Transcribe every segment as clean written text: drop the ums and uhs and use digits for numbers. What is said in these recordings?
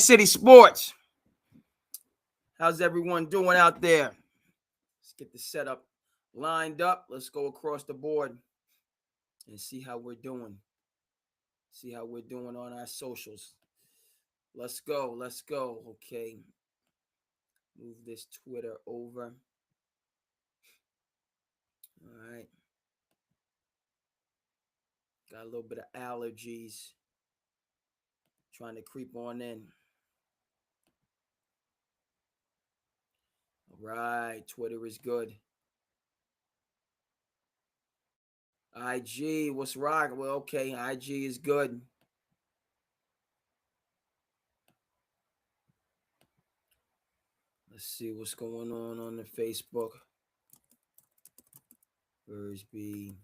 SandCity Sports. How's everyone doing out there? Let's get the setup lined up. Let's go across the board and see how we're doing. See how we're doing on our socials. Let's go. Okay. Move this Twitter over. All right. Got a little bit of allergies trying to creep on in. All right. Twitter is good. IG, what's rocking? Well, okay. IG is good. Let's see what's going on the Facebook. Bursby.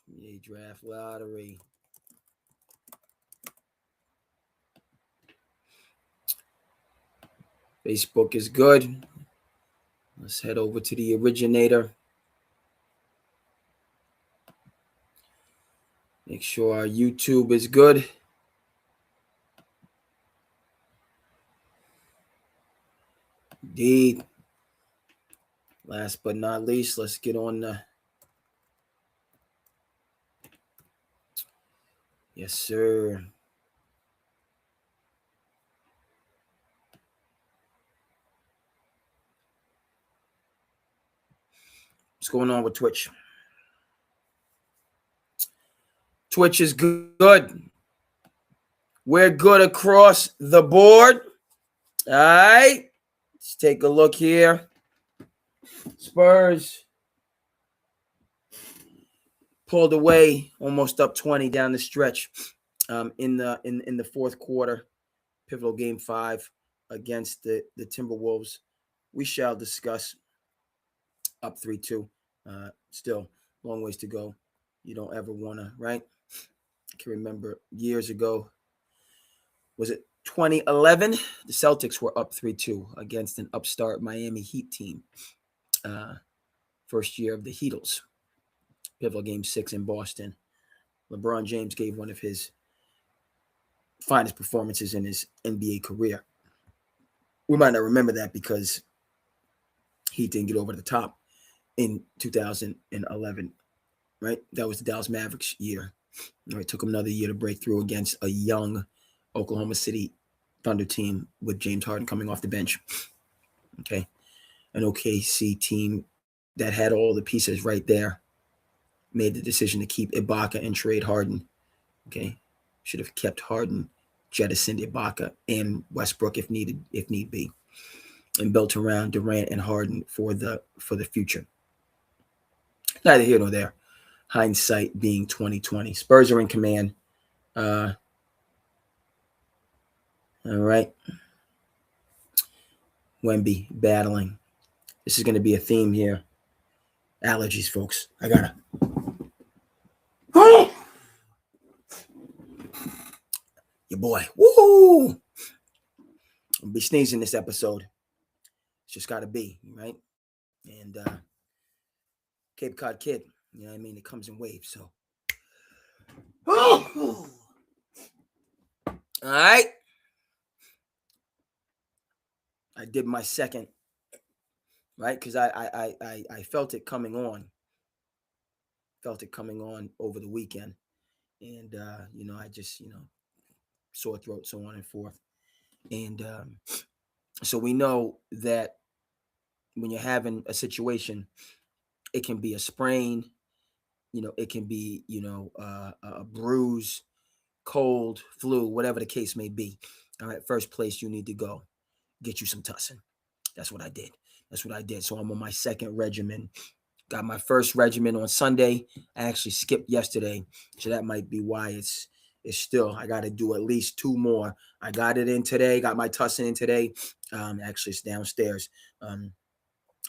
Yeah, draft lottery. Facebook is good. Let's head over to the originator. Make sure our YouTube is good. Indeed. Last but not least, let's get on the... Yes, sir. What's going on with Twitch? Twitch is good. We're good across the board. All right. Let's take a look here. Spurs pulled away, almost up 20 down the stretch in the fourth quarter. Pivotal game 5 against the Timberwolves. We shall discuss. Up 3-2. Still long ways to go. You don't ever want to, right? I can remember years ago. Was it 2011? The Celtics were up 3-2 against an upstart Miami Heat team. First year of the Heatles. Pivotal game 6 in Boston. LeBron James gave one of his finest performances in his NBA career. We might not remember that because he didn't get over the top in 2011, right? That was the Dallas Mavericks year. It took him another year to break through against a young Oklahoma City Thunder team with James Harden coming off the bench. Okay. An OKC team that had all the pieces right there made the decision to keep Ibaka and trade Harden. Okay. Should have kept Harden, jettisoned Ibaka and Westbrook if need be, and built around Durant and Harden for the future. Neither here nor there. Hindsight being 2020. Spurs are in command. All right. Wemby battling. This is going to be a theme here. Allergies, folks. I gotta. Your boy. Woo! I'll be sneezing this episode. It's just got to be, right? And Cape Cod kid, you know what I mean? It comes in waves, so. All right. I did my second, right? Because I felt it coming on. Felt it coming on over the weekend. And, I just, sore throat, so on and forth. And so we know that when you're having a situation, it can be a sprain, it can be, a bruise, cold, flu, whatever the case may be. All right, first place you need to go, get you some tussin. That's what I did. So I'm on my second regimen. Got my first regimen on Sunday. I actually skipped yesterday, so that might be why it's still, I got to do at least 2 more. I got it in today, got my tussin in today. Actually, it's downstairs.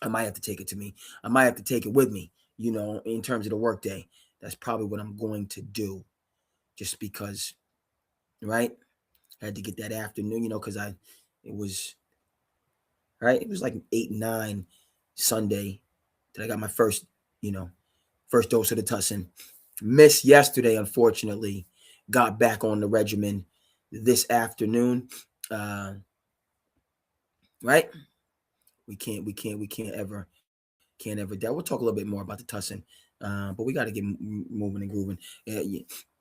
I might have to take it to me. I might have to take it with me, in terms of the workday. That's probably what I'm going to do, just because, right? I had to get that afternoon, because it was like 8-9 Sunday that I got my first dose of the tussin. Missed yesterday, unfortunately. Got back on the regimen this afternoon. Right? We can't ever doubt. We'll talk a little bit more about the Tussin, but we got to get moving and grooving.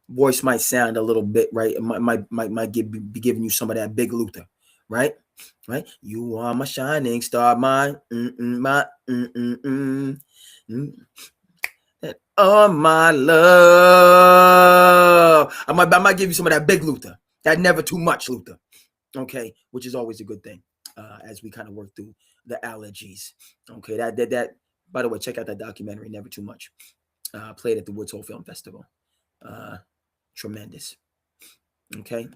Voice might sound a little bit right. It might be giving you some of that Big Luther, right? Right. You are my shining star, my my. Oh my love. I might give you some of that Big Luther. That never too much Luther. Okay, which is always a good thing as we kind of work through the allergies. Okay, that. By the way, check out that documentary, Never Too Much. Played at the Woods Hole Film Festival. Tremendous. Okay.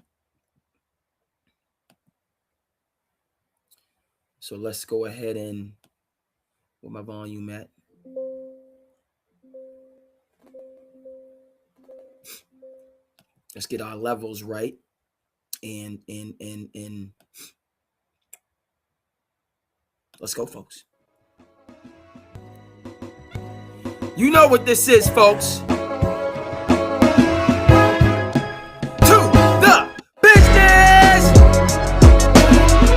So let's go ahead and where my volume at. Let's get our levels right. And let's go, folks. You know what this is, folks. To the business.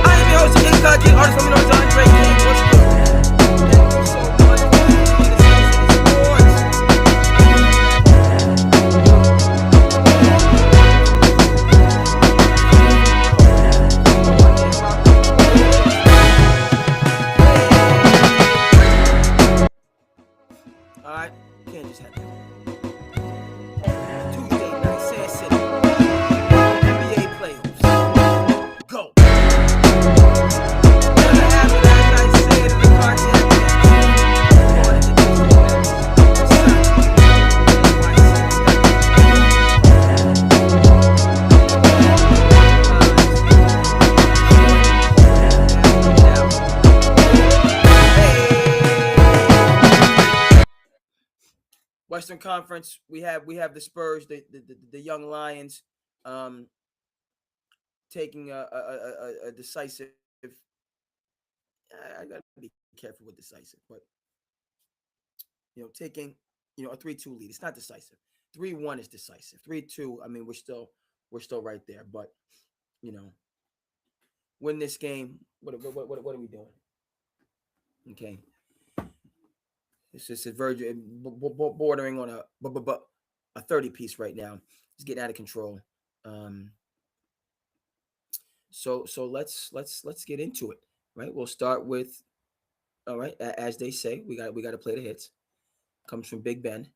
I am your host, Inside King, artist from the North, Andre King. What's good? Thank you so much for all right, can't just have that. Tuesday night, SandCity, NBA playoffs. Go. Never happened, as I said in the cartel. Western Conference, we have the Spurs, the young Lions, taking a decisive. I gotta be careful with decisive, but taking a 3-2 lead. It's not decisive. 3-1 is decisive. 3-2. I mean, we're still right there, but win this game. What are we doing? Okay. It's just a virgin bordering on a 30 piece right now. It's getting out of control. So let's get into it. Right. We'll start with all right. As they say, we got to play the hits. Comes from Big Ben,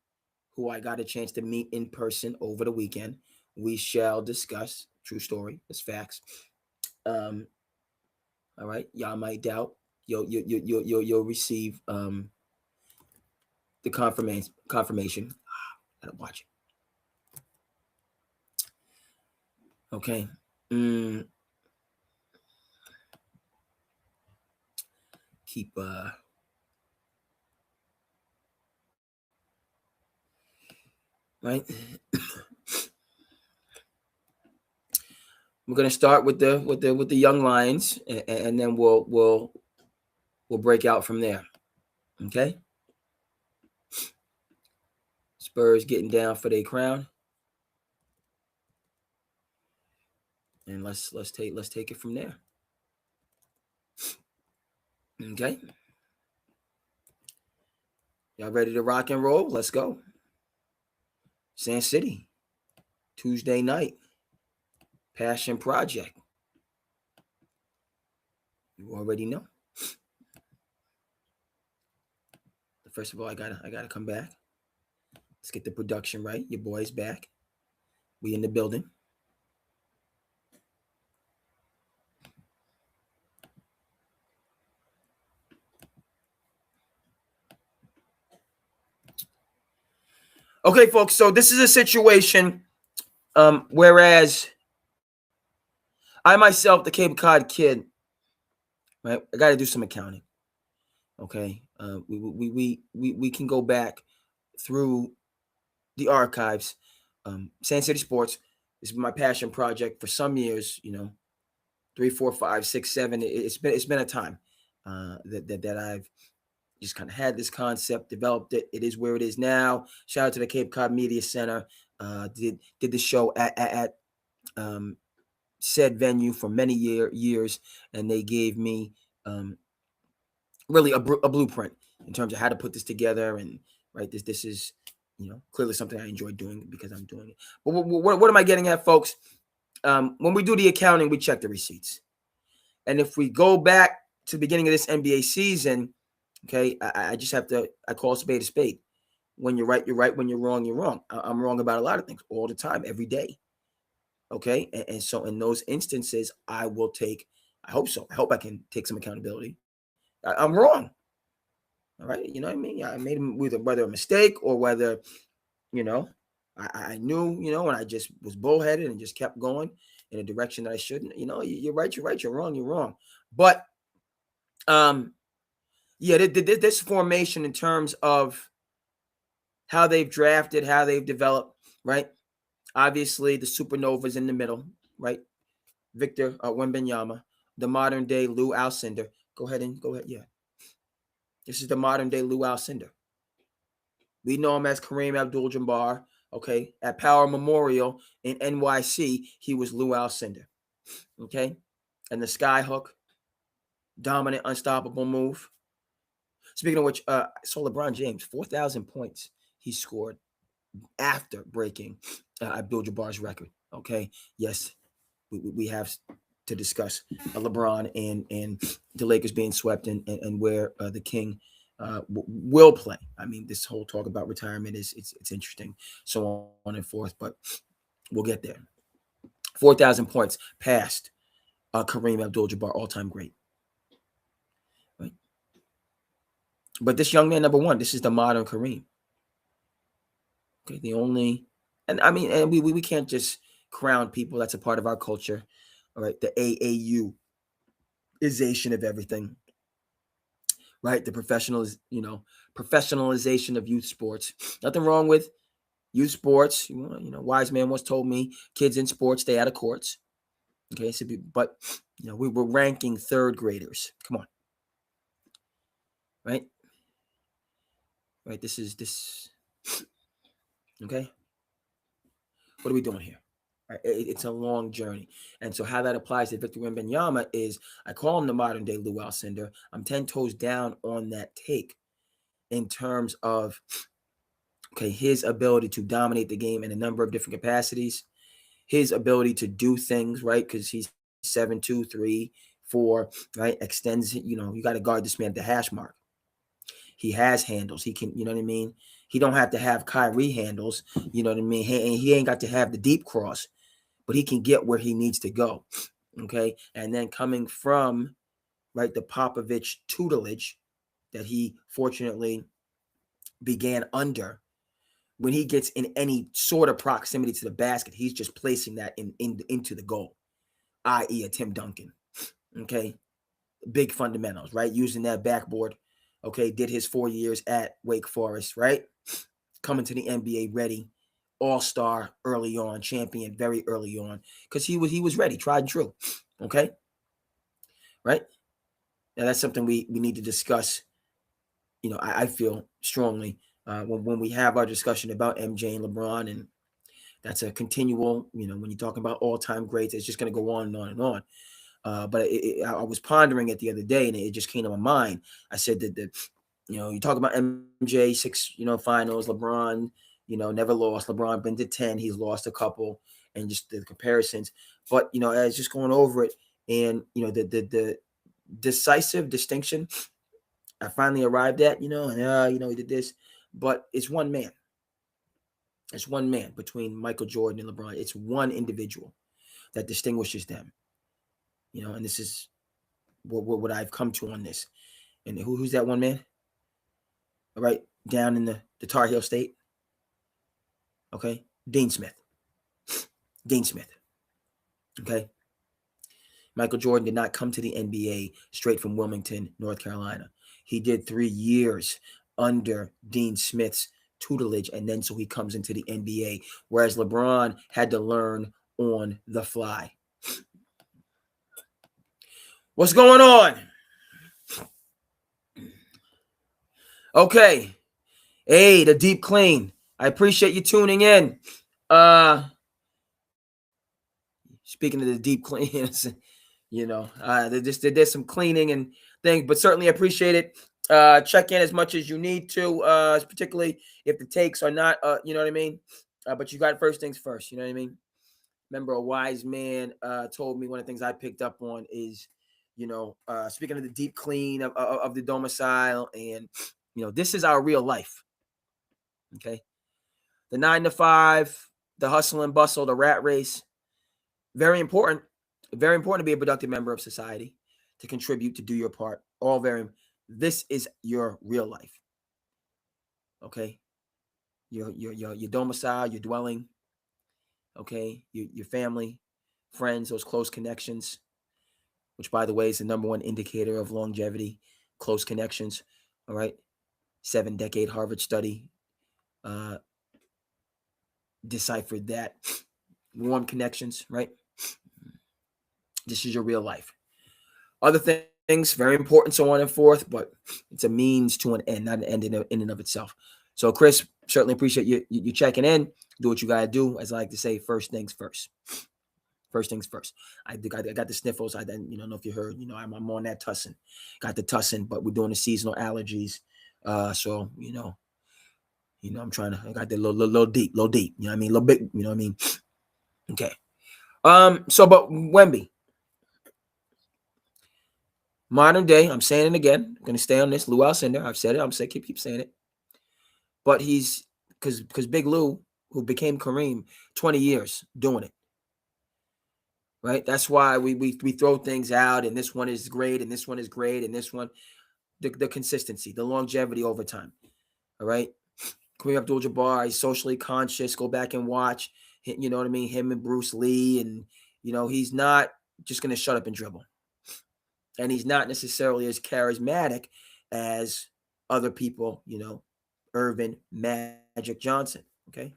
who I got a chance to meet in person over the weekend. We shall discuss. True story. It's facts. All right. Y'all might doubt. You'll receive the confirmation. Gotta watch it. Okay. Keep right. We're gonna start with the young Lions, and then we'll break out from there. Okay. Spurs getting down for their crown, and let's take it from there. Okay. Y'all ready to rock and roll? Let's go. SandCity, Tuesday night, Passion Project. You already know. First of all, I gotta come back. Let's get the production right. Your boy's back. We in the building. Okay, folks. So this is a situation. Whereas I myself, the Cape Cod kid, right? I got to do some accounting. Okay. We can go back through the archives. SandCity Sports is my passion project for some years. 3, 4, 5, 6, 7. It's been a time that I've just kind of had this concept, developed it. It is where it is now. Shout out to the Cape Cod Media Center. Did the show at said venue for many years, and they gave me really a blueprint in terms of how to put this together. And right, this is clearly something I enjoy doing because I'm doing it. But what am I getting at, folks? When we do the accounting, we check the receipts, and if we go back to the beginning of this NBA season, okay, I just have to call a spade a spade. When you're right, you're right. When you're wrong, you're wrong. I'm wrong about a lot of things all the time, every day. Okay. And so in those instances, I hope so. I hope I can take some accountability. I'm wrong. All right. You know what I mean? I made whether a mistake or whether, I knew, and I just was bullheaded and just kept going in a direction that I shouldn't. You're right, you're wrong, you're wrong. But this formation in terms of how they've drafted, how they've developed, right? Obviously, the supernovas in the middle, right? Victor Wembanyama, the modern day Lou Alcindor. Go ahead. Yeah. This is the modern day Lou Alcindor. We know him as Kareem Abdul-Jabbar. Okay. At Power Memorial in NYC, he was Lou Alcindor. Okay. And the skyhook, dominant, unstoppable move. Speaking of which, I saw LeBron James, 4,000 points he scored after breaking Abdul-Jabbar's record. Okay. Yes. We have to discuss LeBron and the Lakers being swept and where the King will play. I mean, this whole talk about retirement it's interesting, so on and forth, but we'll get there. 4,000 points past Kareem Abdul-Jabbar, all-time great. Right? But this young man, number one, this is the modern Kareem. Okay, and we can't just crown people. That's a part of our culture. All right, the AAU-ization of everything. Right, the professionalization of youth sports. Nothing wrong with youth sports. Wise man once told me, kids in sports stay out of courts. Okay, but we were ranking third graders. Come on, right? Right. This. Okay. What are we doing here? Right? It's a long journey. And so how that applies to Victor Wembanyama is I call him the modern day Lou Alcindor. I'm 10 toes down on that take in terms of, his ability to dominate the game in a number of different capacities, his ability to do things, right? Because he's 7'2", 3, 4, right? Extends, you got to guard this man at the hash mark. He has handles. He can, you know what I mean? He don't have to have Kyrie handles, you know what I mean? He ain't got to have the deep cross, but he can get where he needs to go, okay? And then coming from, right, the Popovich tutelage that he fortunately began under, when he gets in any sort of proximity to the basket, he's just placing that into the goal, i.e. a Tim Duncan, okay? Big fundamentals, right? Using that backboard, okay? Did his 4 years at Wake Forest, right? Coming to the NBA ready, all-star early on, champion very early on, because he was ready, tried and true, okay? Right? Now, that's something we need to discuss, I feel strongly when we have our discussion about MJ and LeBron, and that's a continual, when you're talking about all-time greats, it's just going to go on and on and on. But I was pondering it the other day, and it just came to my mind. I said that you talk about MJ, 6, finals, LeBron, never lost. LeBron been to 10, he's lost a couple, and just the comparisons. But as just going over it, and the decisive distinction I finally arrived at, he did this, but it's one man. It's one man between Michael Jordan and LeBron. It's one individual that distinguishes them. And this is what I've come to on this. And who's that one man? All right, down in the Tar Heel State. Okay, Dean Smith. Okay. Michael Jordan did not come to the NBA straight from Wilmington, North Carolina. He did 3 years under Dean Smith's tutelage, and then so he comes into the NBA, whereas LeBron had to learn on the fly. What's going on? Okay. Hey, the deep clean. I appreciate you tuning in. Speaking of the deep clean, there's some cleaning and things, but certainly appreciate it. Check in as much as you need to, particularly if the takes are not, you know what I mean? But you got first things first, you know what I mean? Remember, a wise man told me one of the things I picked up on is, speaking of the deep clean of the domicile, and, this is our real life, okay? The 9 to 5, the hustle and bustle, the rat race, very important. Very important to be a productive member of society, to contribute, to do your part. All very. This is your real life. Okay, your domicile, your dwelling. Okay, your family, friends, those close connections, which, by the way, is the number one indicator of longevity. Close connections. All right, 7-decade Harvard study deciphered that. Warm connections, right? This is your real life. Other things, very important, so on and forth, but it's a means to an end, not an end in and of itself. So, Chris, certainly appreciate you checking in. Do what you got to do. As I like to say, first things first. First things first. I got the sniffles. I don't know if you heard. I'm on that tussin. Got the tussin, but we're doing the seasonal allergies. So I'm trying to. I got the little deep. You know what I mean? Little big. You know what I mean? Okay. So, but Wemby. Modern day, I'm saying it again. I'm going to stay on this. Lou Alcindor. I've said it. I'm saying keep saying it. But he's because Big Lou, who became Kareem, 20 years doing it. Right? That's why we throw things out, and this one is great, and this one is great, and this one, the consistency, the longevity over time. All right. Kareem Abdul-Jabbar, he's socially conscious. Go back and watch. You know what I mean? Him and Bruce Lee, and he's not just going to shut up and dribble. And he's not necessarily as charismatic as other people, Irvin Magic Johnson. Okay.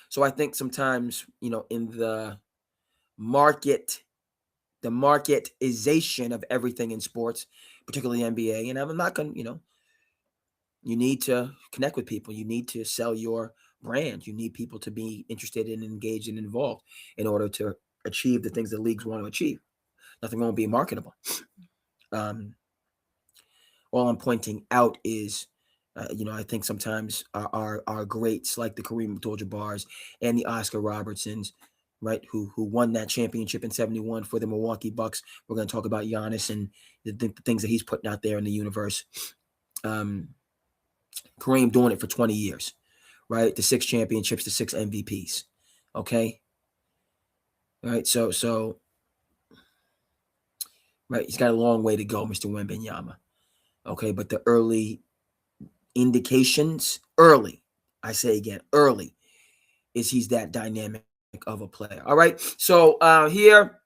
So I think sometimes, in the marketization of everything in sports, particularly NBA, and I'm not going to, you need to connect with people. You need to sell your brand. You need people to be interested and engaged and involved in order to achieve the things the leagues want to achieve. Nothing wrong with being marketable. All I'm pointing out is, I think sometimes our greats like the Kareem Abdul-Jabbars and the Oscar Robertsons, right, who won that championship in '71 for the Milwaukee Bucks. We're going to talk about Giannis and the things that he's putting out there in the universe. Kareem doing it for 20 years, right? The 6 championships, the 6 MVPs. Okay. All right. So, right. He's got a long way to go, Mr. Wembanyama. Okay. But the early indications, I say again, early, is he's that dynamic of a player. All right. So here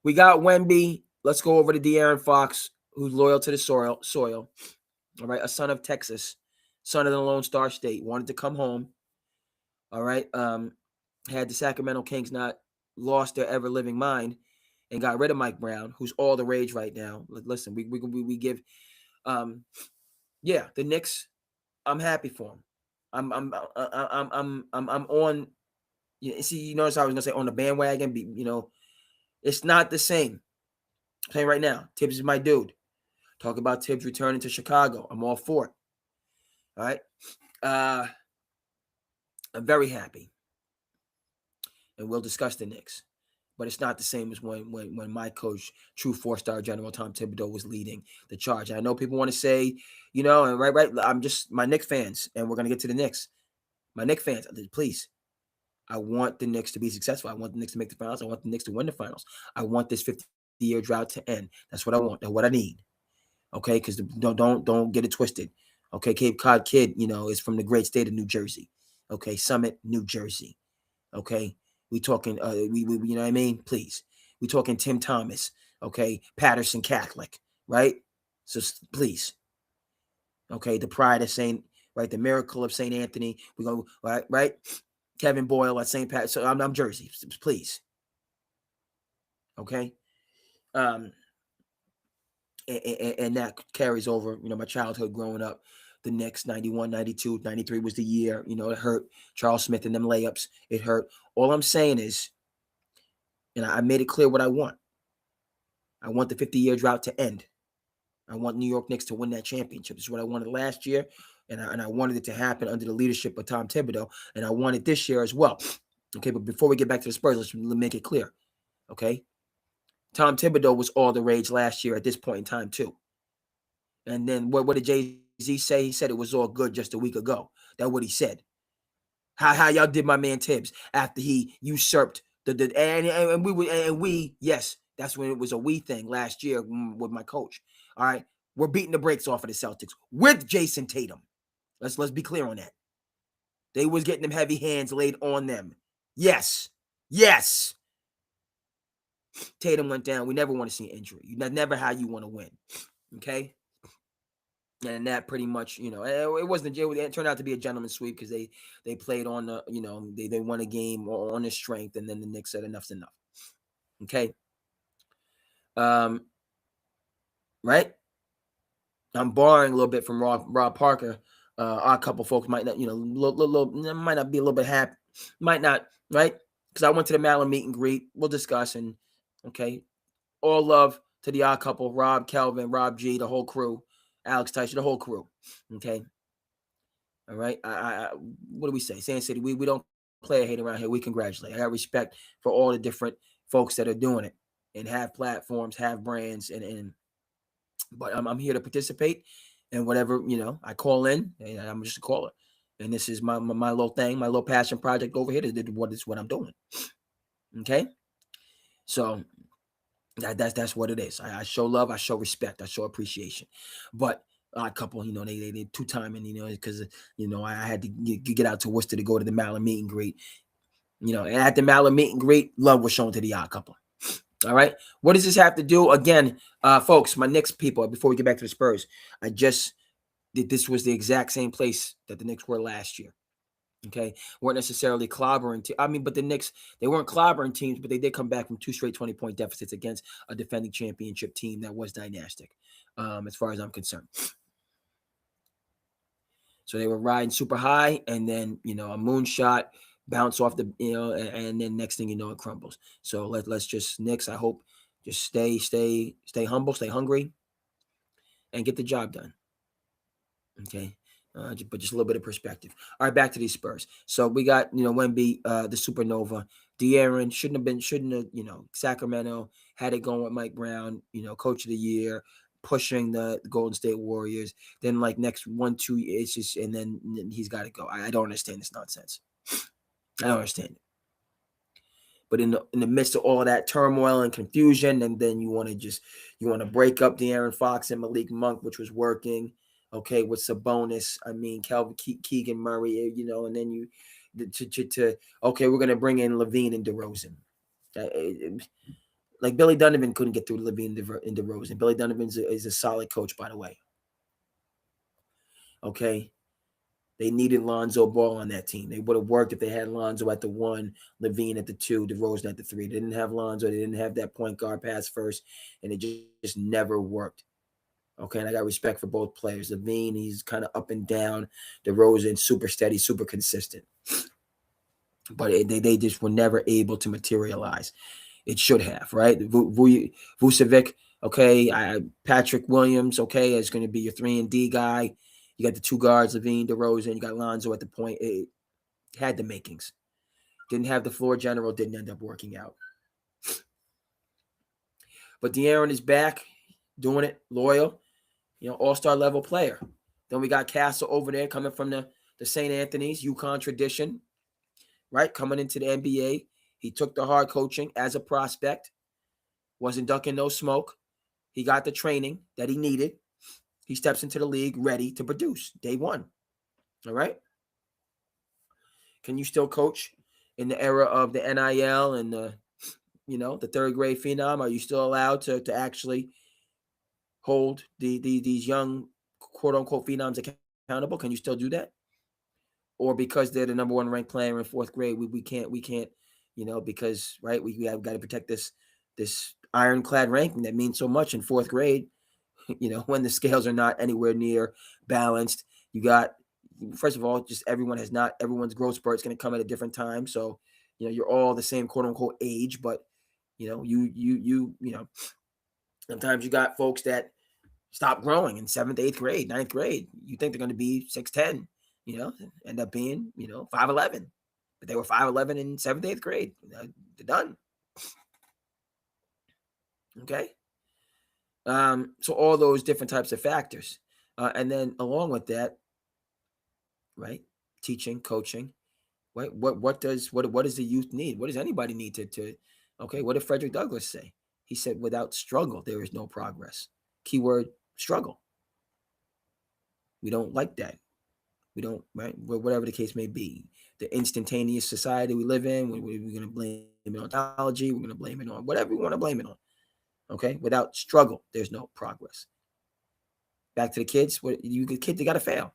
we got Wemby. Let's go over to De'Aaron Fox, who's loyal to the soil. All right. A son of Texas, son of the Lone Star State, wanted to come home. All right. Had the Sacramento Kings not lost their ever living mind and got rid of Mike Brown, who's all the rage right now. Listen, we give, the Knicks. I'm happy for him. I'm on. You notice I was gonna say on the bandwagon. It's not the same. I'm saying right now, Tibbs is my dude. Talk about Tibbs returning to Chicago. I'm all for it. All right. I'm very happy, and we'll discuss the Knicks. But it's not the same as when my coach, true 4-star general Tom Thibodeau, was leading the charge. And I know people want to say, and right, I'm just my Knicks fans, and we're gonna get to the Knicks. My Knicks fans, please. I want the Knicks to be successful. I want the Knicks to make the finals. I want the Knicks to win the finals. I want this 50-year drought to end. That's what I want. That's what I need. Okay, because don't get it twisted. Okay, Cape Cod Kid, is from the great state of New Jersey. Okay, Summit, New Jersey. Okay. We talking, we you know what I mean? Please. We talking Tim Thomas, okay? Patterson Catholic, right? So please. Okay, the pride of St. Right, the miracle of St. Anthony. We go, right? Kevin Boyle at St. Pat. So I'm Jersey, please. Okay. and that carries over, my childhood growing up. The Knicks, 91, 92, 93 was the year. It hurt. Charles Smith and them layups, it hurt. All I'm saying is, and I made it clear what I want. I want the 50-year drought to end. I want New York Knicks to win that championship. This is what I wanted last year, and I wanted it to happen under the leadership of Tom Thibodeau, and I want it this year as well. Okay, but before we get back to the Spurs, let's make it clear. Okay, Tom Thibodeau was all the rage last year at this point in time too. And then what did Jay-Z say? He said it was all good just a week ago. That's what he said. How y'all did my man Tibbs after he usurped and we yes, that's when it was a we thing last year with my coach. All right, we're beating the brakes off of the Celtics with Jason Tatum. Let's be clear on that. They was getting them heavy hands laid on them. Yes. Tatum went down. We never want to see an injury. Never how you want to win. Okay. And that pretty much, it wasn't. It turned out to be a gentleman's sweep because they played on the, they won a game on their strength, and then the Knicks said enough's enough. Okay. Right. I'm borrowing a little bit from Rob Parker. Our couple folks might not, might not be a little bit happy, might not, right? Because I went to the Malin meet and greet. We'll discuss, and okay, all love to the odd couple: Rob, Kelvin, Rob G, the whole crew. Alex Tyson, the whole crew. Okay. All right. I what do we say? SandCity, we don't play a hate around here. We congratulate. I got respect for all the different folks that are doing it and have platforms, have brands, but I'm here to participate and whatever, I call in, and I'm just a caller. And this is my little thing, my little passion project over here. Is what I'm doing. Okay. So that's what it is. I show love, I show respect, I show appreciation. But a couple, they did 2 time, and because I had to get out to Worcester to go to the Malin meet and greet. And at the Malin meet and greet, love was shown to the odd couple. All right. What does this have to do? Again, folks, my Knicks people, before we get back to the Spurs, this was the exact same place that the Knicks were last year. Okay, weren't necessarily clobbering. But the Knicks, they weren't clobbering teams, but they did come back from 2 straight 20-point deficits against a defending championship team that was dynastic, as far as I'm concerned. So they were riding super high, and then a moonshot bounce off the and then next thing you know, it crumbles. So let's just Knicks. I hope just stay humble, stay hungry, and get the job done. Okay. But just a little bit of perspective. All right, back to these Spurs. So we got, Wemby, the supernova. De'Aaron shouldn't have, Sacramento had it going with Mike Brown, coach of the year, pushing the Golden State Warriors. Then next 1-2 it's just, and then he's got to go. I don't understand this nonsense. I don't understand it. But in the midst of all of that turmoil and confusion, and then you want to break up De'Aaron Fox and Malik Monk, which was working. Okay, with Sabonis, Kelvin Keegan Murray, and then okay, we're gonna bring in Levine and DeRozan. Billy Donovan couldn't get through Levine and DeRozan. Billy Donovan is a solid coach, by the way. Okay, they needed Lonzo Ball on that team. They would have worked if they had Lonzo at the 1, Levine at the 2, DeRozan at the 3. They didn't have Lonzo. They didn't have that point guard pass first, and it just never worked. Okay, and I got respect for both players. Levine, he's kind of up and down. DeRozan, super steady, super consistent. But they just were never able to materialize. It should have, right? Vucevic, okay. Patrick Williams, okay, is going to be your 3-and-D guy. You got the 2 guards, Levine, DeRozan. You got Lonzo at the point. It had the makings. Didn't have the floor general. Didn't end up working out. But De'Aaron is back, doing it, loyal. All-star level player. Then we got Castle over there coming from the St. Anthony's, UConn tradition, right? Coming into the NBA. He took the hard coaching as a prospect. Wasn't ducking no smoke. He got the training that he needed. He steps into the league ready to produce day 1. All right? Can you still coach in the era of the NIL and the third grade phenom? Are you still allowed to actually hold these young quote-unquote phenoms accountable? Can you still do that? Or because they're the number 1 ranked player in 4th grade, we can't, because, right, we have got to protect this ironclad ranking that means so much in 4th grade. when the scales are not anywhere near balanced. You got, first of all, just everyone's growth spurt is going to come at a different time. So, you're all the same quote unquote age, but sometimes you got folks that stop growing in 7th, 8th grade, 9th grade. You think they're going to be 6'10", end up being, 5'11", but they were 5'11" in 7th, 8th grade. They're done. Okay. So all those different types of factors. And then along with that, right, teaching, coaching, right? What does the youth need? What does anybody need to okay, what did Frederick Douglass say? He said, without struggle, there is no progress. Keyword, struggle. We don't like that. We don't, right? Whatever the case may be. The instantaneous society we live in, we're going to blame it on technology. We're going to blame it on whatever we want to blame it on. Okay? Without struggle, there's no progress. Back to the kids. Kids, they got to fail.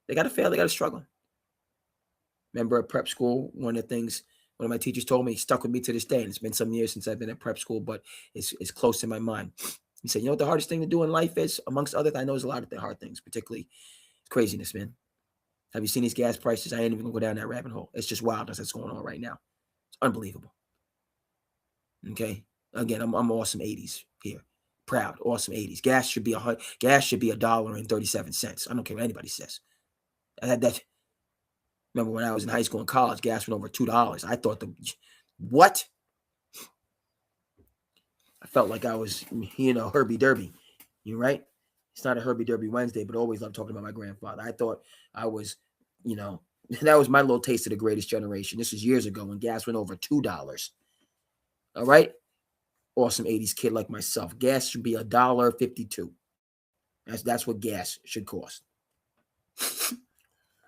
They got to fail. They got to struggle. Remember at prep school, one of the things one of my teachers told me, stuck with me to this day, and it's been some years since I've been at prep school, but it's close to my mind. He said, what the hardest thing to do in life is, amongst other things? I know there's a lot of the hard things, particularly craziness, man. Have you seen these gas prices? I ain't even going to go down that rabbit hole. It's just wildness that's going on right now. It's unbelievable. Okay? Again, I'm awesome 80s here. Proud, awesome 80s. Gas should be $1.37. I don't care what anybody says. Remember when I was in high school and college, gas went over $2. I thought what? I felt like I was, Herbie Derby. You're right. It's not a Herbie Derby Wednesday, but always love talking about my grandfather. I thought I was, that was my little taste of the greatest generation. This was years ago when gas went over $2. All right. Awesome 80s kid like myself. Gas should be $1.52. That's what gas should cost.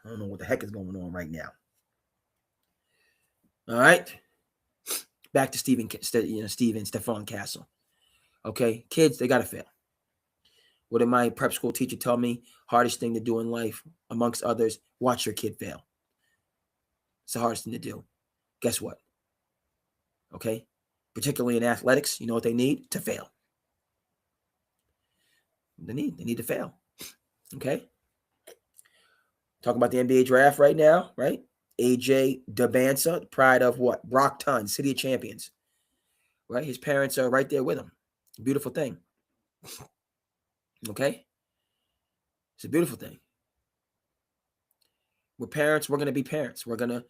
I don't know what the heck is going on right now. All right. Back to Stephon Castle. Okay. Kids, they got to fail. What did my prep school teacher tell me? Hardest thing to do in life, amongst others, watch your kid fail. It's the hardest thing to do. Guess what? Okay. Particularly in athletics, you know what they need? To fail. They need to fail. Okay. Talking about the NBA draft right now, right? AJ Dabansa, pride of what? Brockton, City of Champions. Right? His parents are right there with him. Beautiful thing. Okay? It's a beautiful thing. We're parents. We're going to be parents. We're going to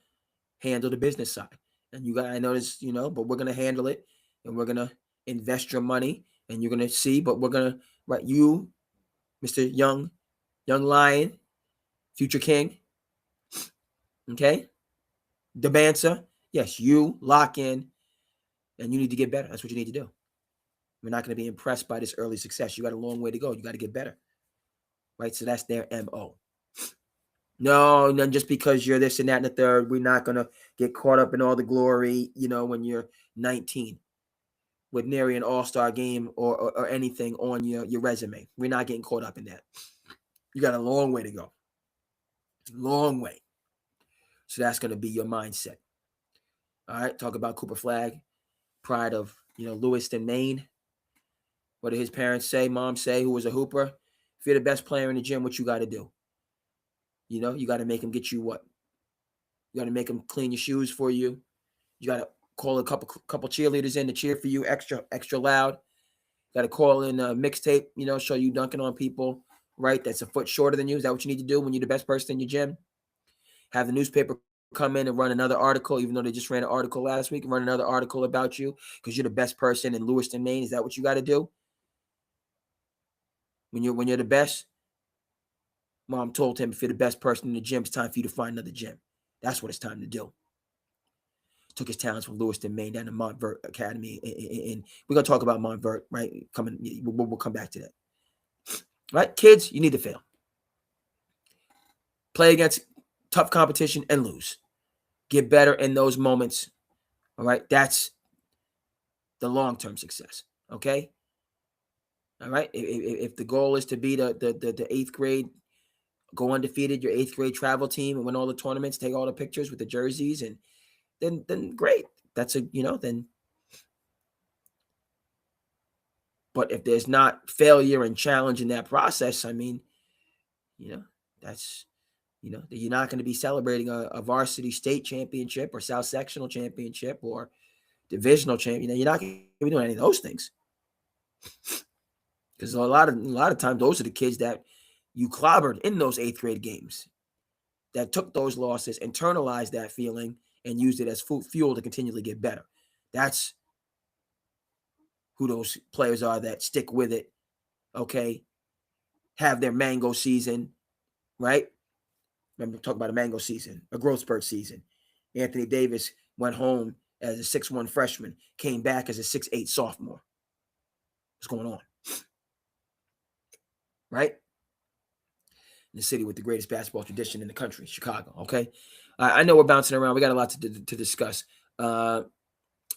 handle the business side. And you guys, I notice, but we're going to handle it. And we're going to invest your money. And you're going to see, but we're going to, right, you, Mr. Young Lion, future king. Okay? Dabansa, yes, you lock in. And you need to get better. That's what you need to do. We're not going to be impressed by this early success. You got a long way to go. You got to get better. Right? So that's their MO. No, just because you're this and that and the third, we're not going to get caught up in all the glory, when you're 19 with nearly an all-star game or anything on your resume. We're not getting caught up in that. You got a long way to go. Long way. So that's going to be your mindset. All right. Talk about Cooper Flagg, pride of, Lewiston, Maine. What did his parents say, mom say, who was a hooper? If you're the best player in the gym, what you got to do? You got to make him get you what? You got to make him clean your shoes for you. You got to call a couple cheerleaders in to cheer for you extra loud. Got to call in a mixtape, show you dunking on people, right? That's a foot shorter than you. Is that what you need to do when you're the best person in your gym? Have the newspaper come in and run another article, even though they just ran an article last week, run another article about you because you're the best person in Lewiston, Maine. Is that what you got to do? When you're the best? Mom told him, if you're the best person in the gym, it's time for you to find another gym. That's what it's time to do. Took his talents from Lewiston, Maine, down to Montvert Academy. And we're going to talk about Montvert, right? We'll come back to that. Right? Kids, you need to fail. Play against tough competition and lose. Get better in those moments. All right? That's the long-term success. Okay? All right? If the goal is to be the 8th grade, go undefeated, your 8th grade travel team and win all the tournaments, take all the pictures with the jerseys, and then great. That's then But if there's not failure and challenge in that process, I mean, that's, you're not going to be celebrating a varsity state championship or South sectional championship or divisional champion. You're not going to be doing any of those things. Because a lot of times those are the kids that you clobbered in those 8th grade games, that took those losses, internalized that feeling, and used it as fuel to continually get better. That's who those players are that stick with it, okay, have their mango season, right? Remember, talk about a mango season, a growth spurt season. Anthony Davis went home as a 6'1" freshman, came back as a 6'8" sophomore. What's going on? Right? In the city with the greatest basketball tradition in the country, Chicago, okay? I know we're bouncing around. We got a lot to discuss.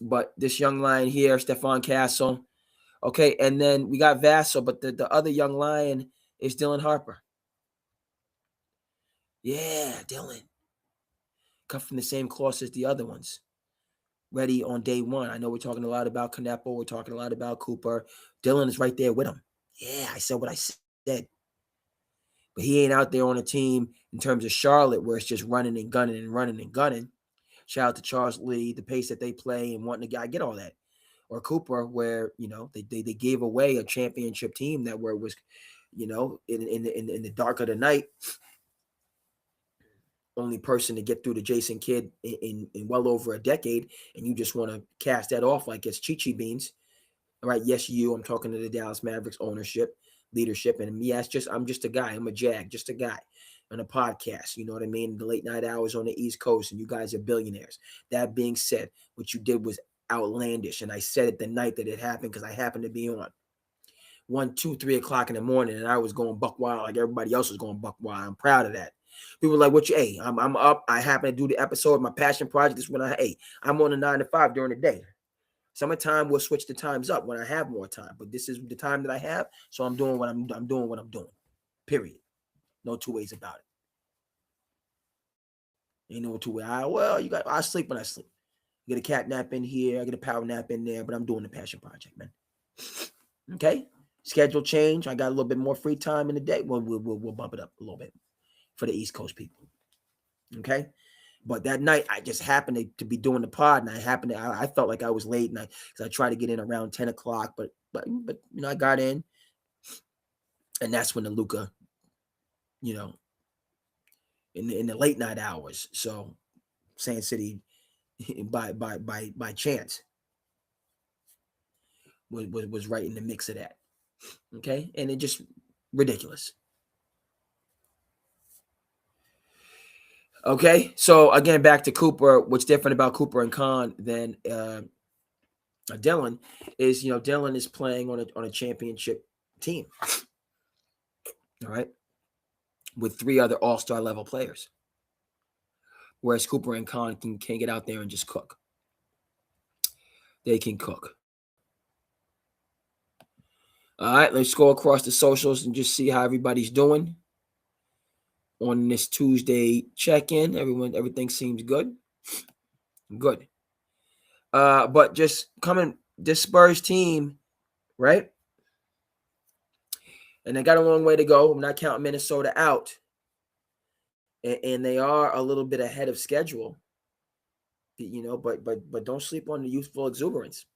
But this young lion here, Stephon Castle, okay, and then we got Vassell, but the other young lion is Dylan Harper. Yeah, Dylan. Come from the same cloth as the other ones. Ready on day one. I know we're talking a lot about Kneppel. We're talking a lot about Cooper. Dylan is right there with him. Yeah, I said what I said. But he ain't out there on a team in terms of Charlotte where it's just running and gunning and running and gunning. Shout out to Charles Lee, the pace that they play and wanting to get, I get all that. Or Cooper, where they gave away a championship team that where it was, in the dark of the night, only person to get through the Jason Kidd in well over a decade, and you just want to cast that off like it's Chi-Chi beans. All right, yes, I'm talking to the Dallas Mavericks ownership, leadership, and me, I'm just a guy. I'm a jag, just a guy on a podcast. You know what I mean? The late night hours on the East Coast, and you guys are billionaires. That being said, what you did was outlandish, and I said it the night that it happened because I happened to be on 1, 2, 3 o'clock in the morning, and I was going buck wild like everybody else was going buck wild. I'm proud of that. People were like, I'm up. I happen to do the episode. My passion project is when I'm on a 9 to 5 during the day. Summertime, we'll switch the times up when I have more time. But this is the time that I have, so I'm doing what I'm doing. Period. No two ways about it. Ain't no two ways. I sleep when I sleep. I get a cat nap in here. I get a power nap in there. But I'm doing the passion project, man. Okay. Schedule change. I got a little bit more free time in the day. We'll bump it up a little bit for the East Coast people. Okay. But that night, I just happened to be doing the pod, and I felt like I was late, because I tried to get in around 10 o'clock, but I got in, and that's when the Luka, in the late night hours. So, SandCity, by chance, was right in the mix of that. Okay, and it just ridiculous. Okay, so again, back to Cooper. What's different about Cooper and Khan than Dylan is, Dylan is playing on a championship team, all right, with 3 other all-star level players, whereas Cooper and Khan can get out there and just cook. They can cook. All right, let's go across the socials and just see how everybody's doing on this Tuesday check-in. Everything seems good. Good. But just coming, this Spurs team, right? And they got a long way to go. I'm not counting Minnesota out. And they are a little bit ahead of schedule. But don't sleep on the youthful exuberance.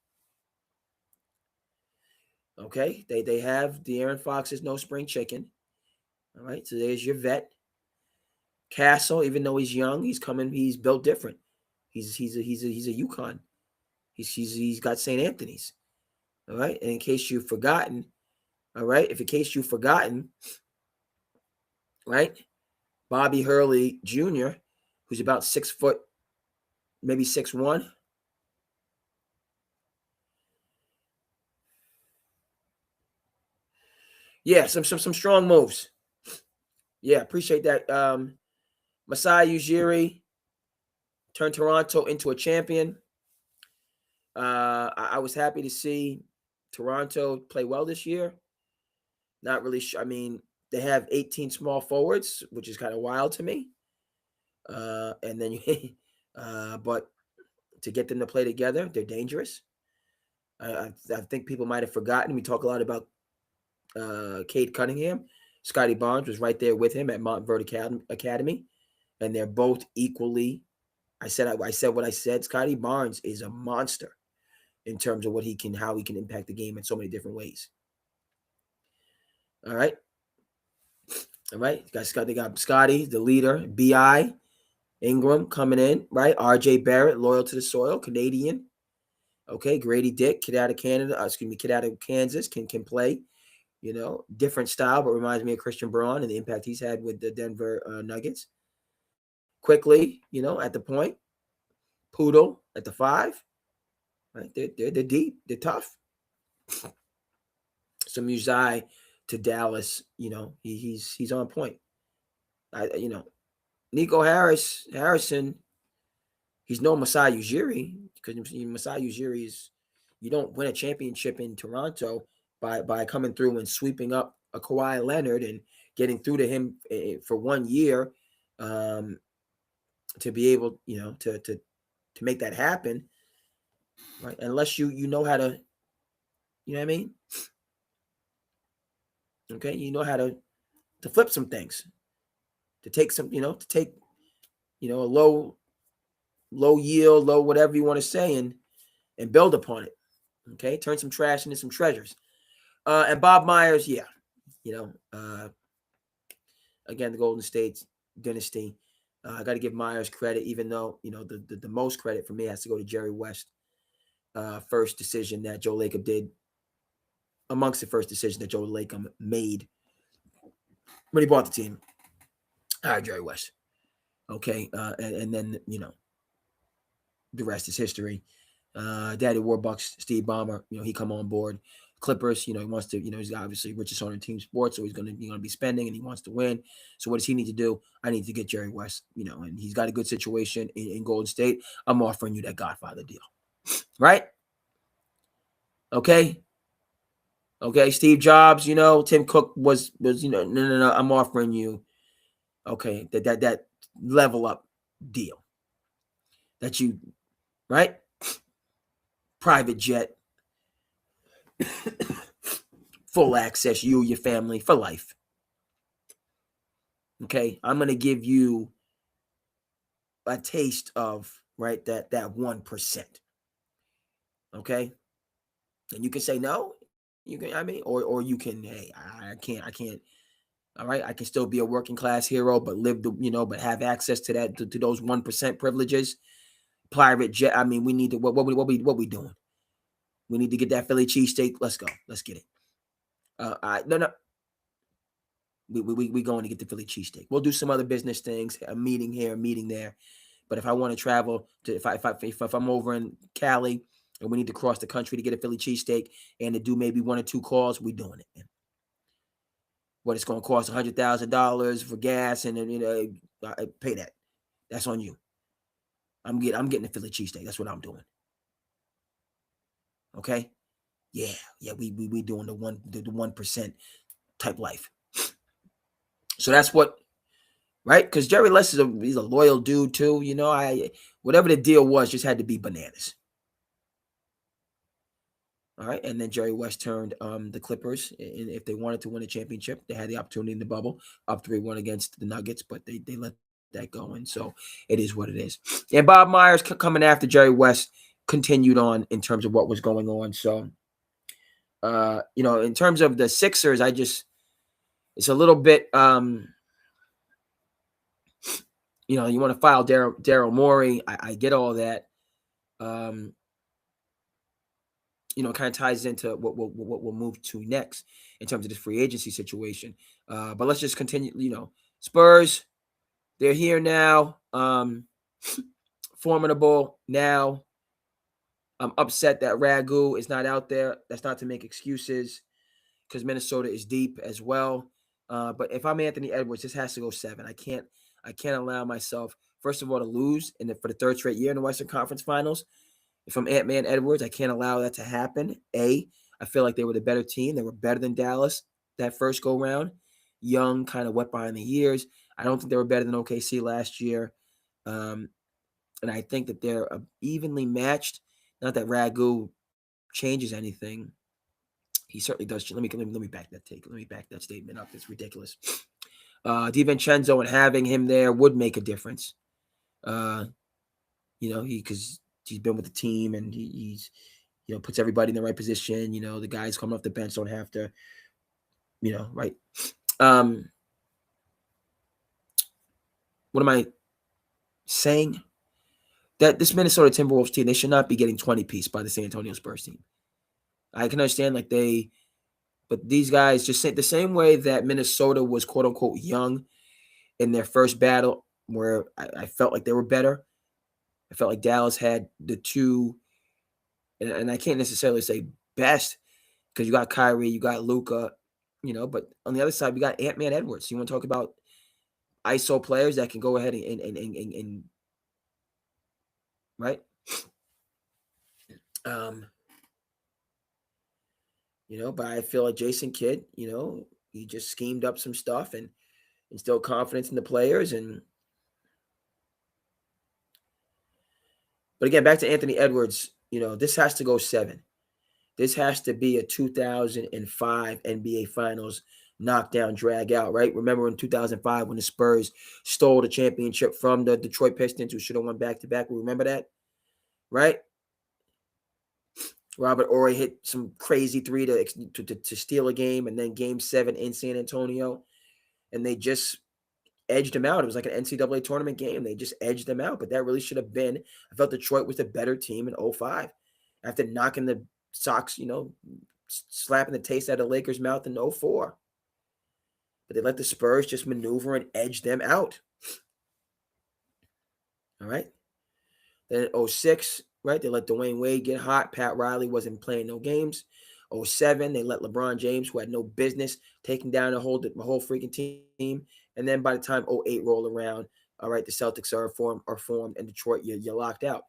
Okay? They have De'Aaron Fox is no spring chicken. All right, so there's your vet. Castle, even though he's young, he's built different. He's a UConn. He's got St. Anthony's. All right. And in case you've forgotten, all right, right, Bobby Hurley Jr., who's about 6 foot, maybe 6'1". Yeah, some strong moves. Yeah, appreciate that. Masai Ujiri turned Toronto into a champion. I was happy to see Toronto play well this year. Not really sure. I mean, they have 18 small forwards, which is kind of wild to me. And then but to get them to play together, they're dangerous. I think people might have forgotten. We talk a lot about Cade Cunningham. Scotty Barnes was right there with him at Montverde Academy, and they're both equally. I said what I said. Scotty Barnes is a monster in terms of how he can impact the game in so many different ways. All right. They got Scotty, the leader, Bi Ingram coming in, right? RJ Barrett, loyal to the soil, Canadian. Okay, Grady Dick, kid out of Canada, kid out of Kansas, can play. Different style, but reminds me of Christian Braun and the impact he's had with the Denver Nuggets. Quickly, at the point. Poodle at the 5. Right, they're deep, they're tough. Some Uzai to Dallas, he's on point. Nico Harrison, he's no Masai Ujiri, because Masai Ujiri is, you don't win a championship in Toronto by coming through and sweeping up a Kawhi Leonard and getting through to him for 1 year, to be able, to make that happen, right? Unless you know how to, you know what I mean? Okay, you know how to flip some things, to take some, a low yield, low whatever you want to say, and build upon it. Okay, turn some trash into some treasures. And Bob Myers, yeah, again, the Golden State dynasty. I got to give Myers credit, even though the most credit for me has to go to Jerry West. First decision that Joe Lacob did, amongst the first decision that Joe Lacob made when he bought the team. All right, Jerry West. Okay, and then the rest is history. Daddy Warbucks, Steve Ballmer, he come on board. Clippers, he wants to, he's obviously richest owner in team sports, so he's going to be spending and he wants to win. So what does he need to do? I need to get Jerry West, and he's got a good situation in Golden State. I'm offering you that Godfather deal, right? Okay. Steve Jobs, Tim Cook was no. I'm offering you, okay, that level up deal. That you, right? Private jet, full access, you, your family for life. Okay, I'm gonna give you a taste of, right, that 1%. Okay, and you can say no. You can, or you can, hey, I can't. All right, I can still be a working class hero, but but have access to that, to those 1% privileges. Private jet. We need to. What we doing? We need to get that Philly cheesesteak. Let's go. Let's get it. No. We going to get the Philly cheesesteak. We'll do some other business things, a meeting here, a meeting there. But if I want to travel to, if I'm over in Cali and we need to cross the country to get a Philly cheesesteak and to do maybe 1 or 2 calls, we doing it, man. What it's going to cost $100,000 for gas, and I pay that. That's on you. I'm getting a Philly cheesesteak. That's what I'm doing. Okay. Yeah. We doing the 1% type life. So that's what, right? Because Jerry West he's a loyal dude too. Whatever the deal was, just had to be bananas. All right, and then Jerry West turned the Clippers, and if they wanted to win a championship, they had the opportunity in the bubble, up 3-1 against the Nuggets, but they let that go, and so it is what it is. And Bob Myers coming after Jerry West continued on in terms of what was going on. So, in terms of the Sixers, it's a little bit, you want to file Daryl Morey. I get all that. Kind of ties into what we'll move to next in terms of this free agency situation. But let's just continue. Spurs, they're here now. Formidable now. I'm upset that Ragu is not out there. That's not to make excuses, because Minnesota is deep as well. But if I'm Anthony Edwards, this has to go 7. I can't allow myself, first of all, to lose for the 3rd straight year in the Western Conference Finals. If I'm AntMan Edwards, I can't allow that to happen. I feel like they were the better team. They were better than Dallas that first go round. Young, kind of wet behind the ears. I don't think they were better than OKC last year. And I think that they're evenly matched. Not that Ragu changes anything, he certainly does. Let me back that take. Let me back that statement up. It's ridiculous. DiVincenzo and having him there would make a difference. Because he's been with the team and he's puts everybody in the right position. The guys coming off the bench don't have to, right. What am I saying? That this Minnesota Timberwolves team, they should not be getting 20 piece by the San Antonio Spurs team. I can understand but these guys just say the same way that Minnesota was quote unquote young in their first battle, where I felt like they were better. I felt like Dallas had the two, and I can't necessarily say best because you got Kyrie, you got Luka, but on the other side, we got AntMan Edwards. You want to talk about ISO players that can go ahead and right? But I feel like Jason Kidd, he just schemed up some stuff and instilled confidence in the players. But again, back to Anthony Edwards, this has to go 7. This has to be a 2005 NBA Finals knockdown, drag out, right? Remember in 2005 when the Spurs stole the championship from the Detroit Pistons, who should have won back-to-back. We remember that, right? Robert Horry hit some crazy 3 to steal a game, and then Game 7 in San Antonio, and they just edged them out. It was like an NCAA tournament game. They just edged them out, but that really should have been. I felt Detroit was the better team in 05 after knocking the Sox, slapping the taste out of the Lakers' mouth in 04. But they let the Spurs just maneuver and edge them out. All right. Then in 06, right, they let Dwayne Wade get hot. Pat Riley wasn't playing no games. 07, they let LeBron James, who had no business, taking down the whole freaking team. And then by the time 08 roll around, all right, the Celtics are formed, and Detroit, you're locked out,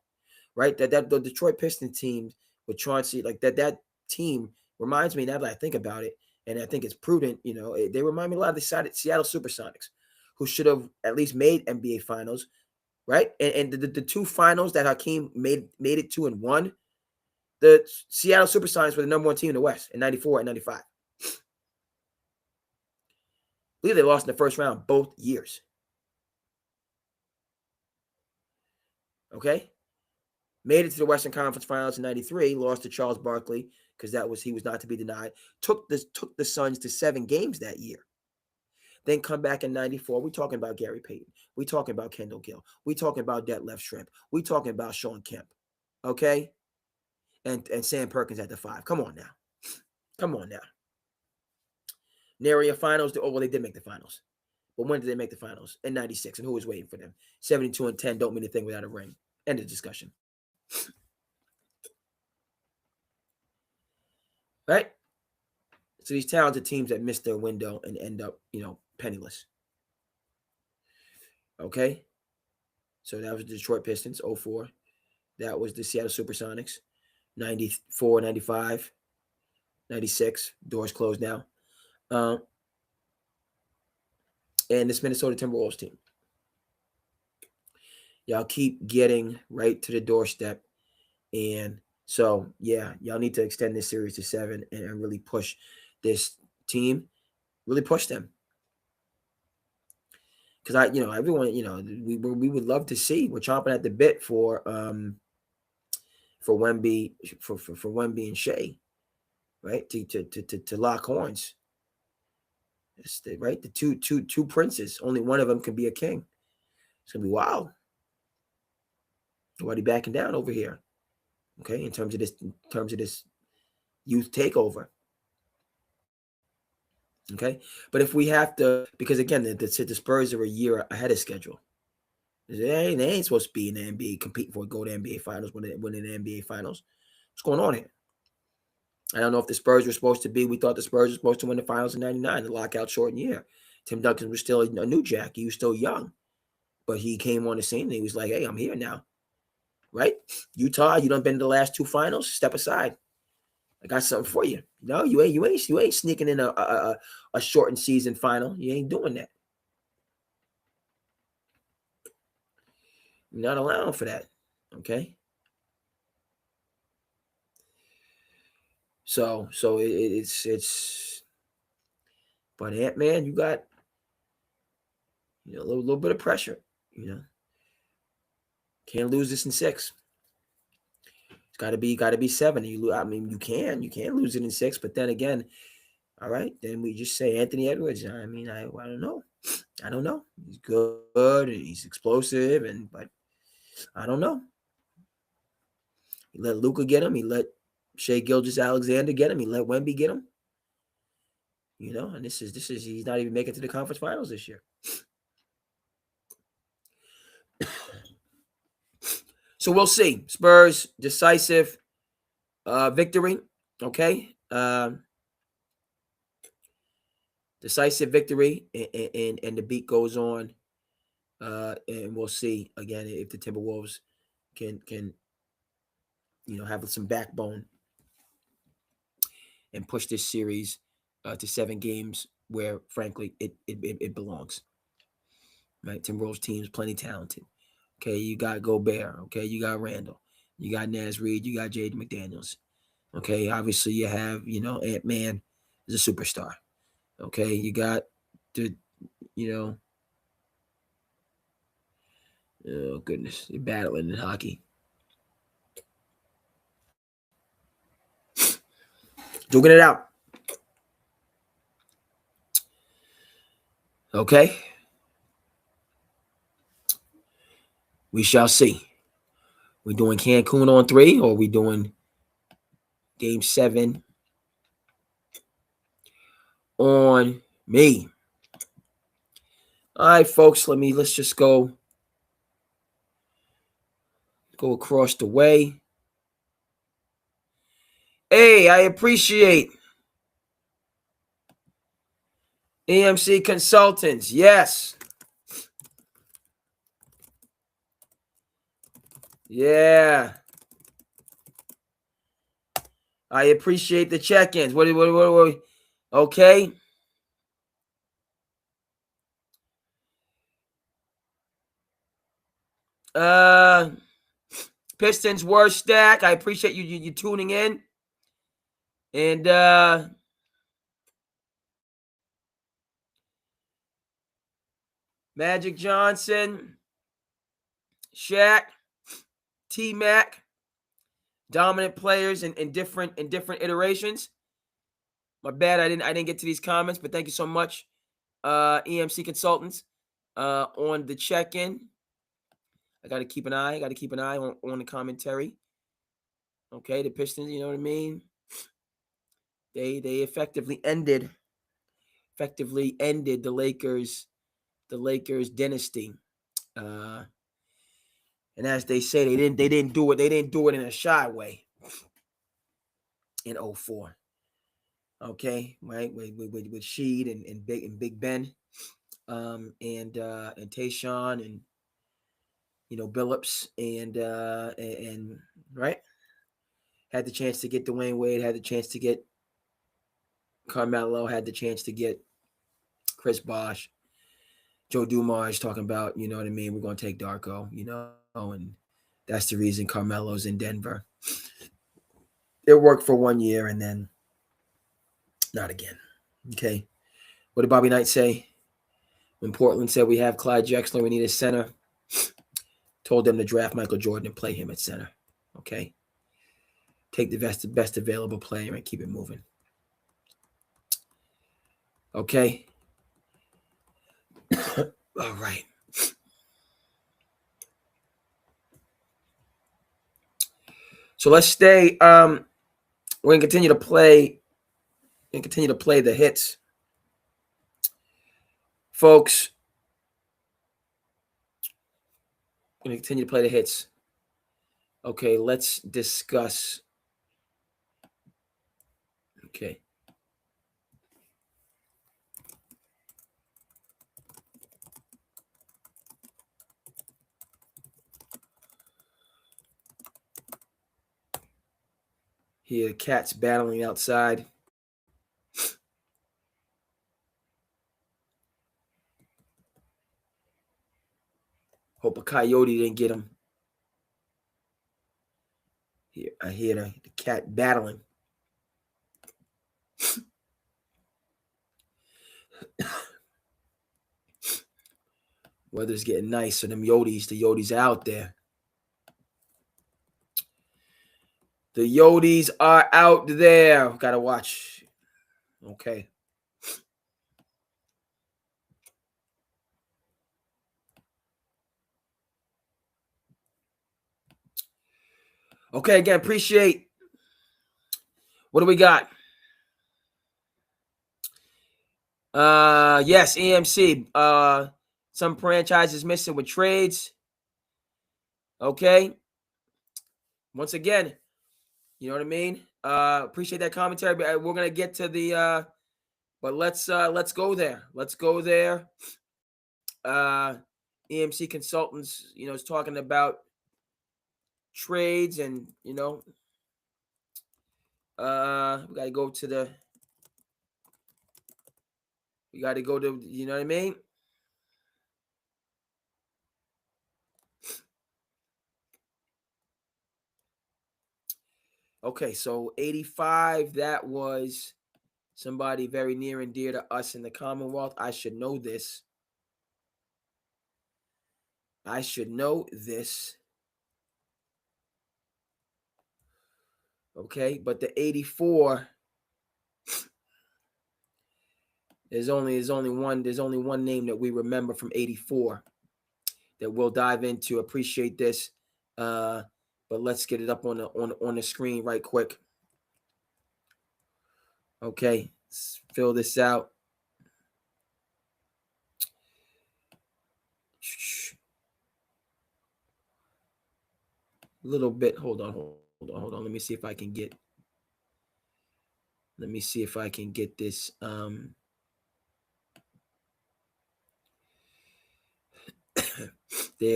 right? That the Detroit Pistons team with Chauncey, like that team reminds me, now that I think about it, and I think it's prudent, they remind me a lot of the Seattle Supersonics, who should have at least made NBA Finals, right? And the 2 finals that Hakeem made it to and won, the Seattle Supersonics were the number 1 team in the West in 94 and 95. I believe they lost in the first round both years. Okay? Made it to the Western Conference Finals in 93, lost to Charles Barkley because he was not to be denied. Took the Suns to 7 games that year. Then come back in 94. We're talking about Gary Payton. We're talking about Kendall Gill. We're talking about Detlef Schrempf. We're talking about Sean Kemp. Okay? And Sam Perkins at the 5. Come on now. Area finals. They did make the finals. But when did they make the finals? In 96. And who was waiting for them? 72-10 don't mean a thing without a ring. End of discussion. Right? So these talented teams that miss their window and end up, penniless. Okay? So that was the Detroit Pistons, 04. That was the Seattle Supersonics, 94, 95, 96. Doors closed now. And this Minnesota Timberwolves team. Y'all keep getting right to the doorstep. And so, yeah, y'all need to extend this series to 7 and really push this team. Really push them. Because everyone, we would love to see. We're chomping at the bit for Wemby, for Wemby and Shea, right? To lock horns. Right? The two princes. Only one of them can be a king. It's gonna be wild. Nobody backing down over here. Okay, in terms of this youth takeover. Okay, but if we have to, because again, the Spurs are a year ahead of schedule. They ain't supposed to be in the NBA competing for a gold NBA Finals, winning the NBA Finals. What's going on here? I don't know if the Spurs were supposed to be. We thought the Spurs were supposed to win the Finals in '99, the lockout shortened year. Tim Duncan was still a new jack. He was still young, but he came on the scene and he was like, "Hey, I'm here now." Right? Utah, you done been to the last 2 finals. Step aside. I got something for you. No, you ain't sneaking in a shortened season final. You ain't doing that. You're not allowing for that. Okay. So it's. But AntMan, you got a little bit of pressure. Can't lose this in 6. It's got to be 7. I mean, you can lose it in 6, but then again, all right, then we just say Anthony Edwards. I mean, I don't know. I don't know. He's good and he's explosive, but I don't know. He let Luka get him. He let Shai Gilgeous-Alexander get him. He let Wemby get him. And this is he's not even making it to the conference finals this year. So we'll see. Spurs decisive victory. Okay. Decisive victory, and the beat goes on. And we'll see again if the Timberwolves can have some backbone and push this series to 7 games where, frankly, it belongs. Right, Timberwolves team's plenty talented. Okay, you got Gobert. Okay, you got Randall. You got Naz Reid. You got Jaden McDaniels. Okay, obviously you have AntMan is a superstar. Okay, you got the oh goodness, you're battling in hockey. Duking it out. Okay. We shall see. We doing Cancun on 3, or we doing Game 7 on me? All right, folks. Let's just go across the way. Hey, I appreciate EMC Consultants. Yes. Yeah. I appreciate the check-ins. What? Okay. Pistons worst stack. I appreciate you tuning in. And Magic Johnson, Shaq, T-Mac, dominant players in different iterations. My bad, I didn't get to these comments, but thank you so much, EMC Consultants, on the check-in. I got to keep an eye on the commentary. Okay, the Pistons, you know what I mean? They effectively ended the Lakers dynasty. And as they say, they didn't do it in a shy way in 2004. Okay, right, with Sheed and Big Ben, and Tayshaun and Billups and right, had the chance to get Dwayne Wade, had the chance to get Carmelo, had the chance to get Chris Bosh, Joe Dumars talking about, you know what I mean, we're going to take Darko, and that's the reason Carmelo's in Denver. It worked for 1 year and then not again. Okay. What did Bobby Knight say? When Portland said we have Clyde Drexler, we need a center, told them to draft Michael Jordan and play him at center. Okay. Take the best available player and keep it moving. Okay. All right. So let's stay. We're gonna continue to play the hits, folks. We're gonna continue to play the hits. Okay, let's discuss. Okay. Here, cats battling outside. Hope a coyote didn't get him. Here, I hear the cat battling. Weather's getting nice, so the Yodis are out there. The Yodis are out there. Gotta watch. Okay. Okay, again, appreciate. What do we got? Yes, EMC. Some franchises missing with trades. Okay. Once again, you know what I mean? Appreciate that commentary. But we're gonna get to the but let's go there. Let's go there. EMC Consultants, is talking about trades, and we gotta go to the you know what I mean? Okay, so 85, that was somebody very near and dear to us in the Commonwealth. I should know this. Okay, but the 84, there's only one name that we remember from 84 that we'll dive into. Appreciate this. But let's get it up on the screen right quick. Okay, let's fill this out. A little bit. Hold on. Let me see if I can get this. There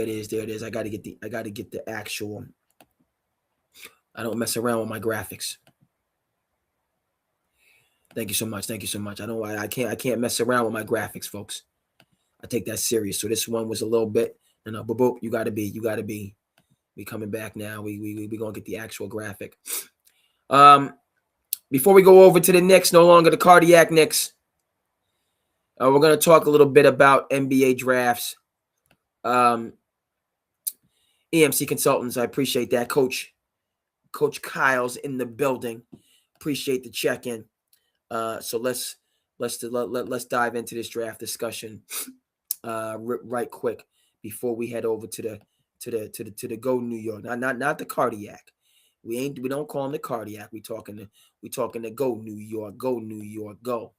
it is. I gotta get the actual. I don't mess around with my graphics. Thank you so much. I know I can't mess around with my graphics, folks. I take that serious. So this one was a little bit, boop. You gotta be. We coming back now. We gonna get the actual graphic. Before we go over to the Knicks, no longer the cardiac Knicks. We're gonna talk a little bit about NBA drafts. EMC Consultants, I appreciate that. Coach Kyle's in the building. Appreciate the check-in. So let's dive into this draft discussion right quick before we head over to the Go New York. Not the cardiac. We don't call them the cardiac. We talking the Go New York. Go New York. Go.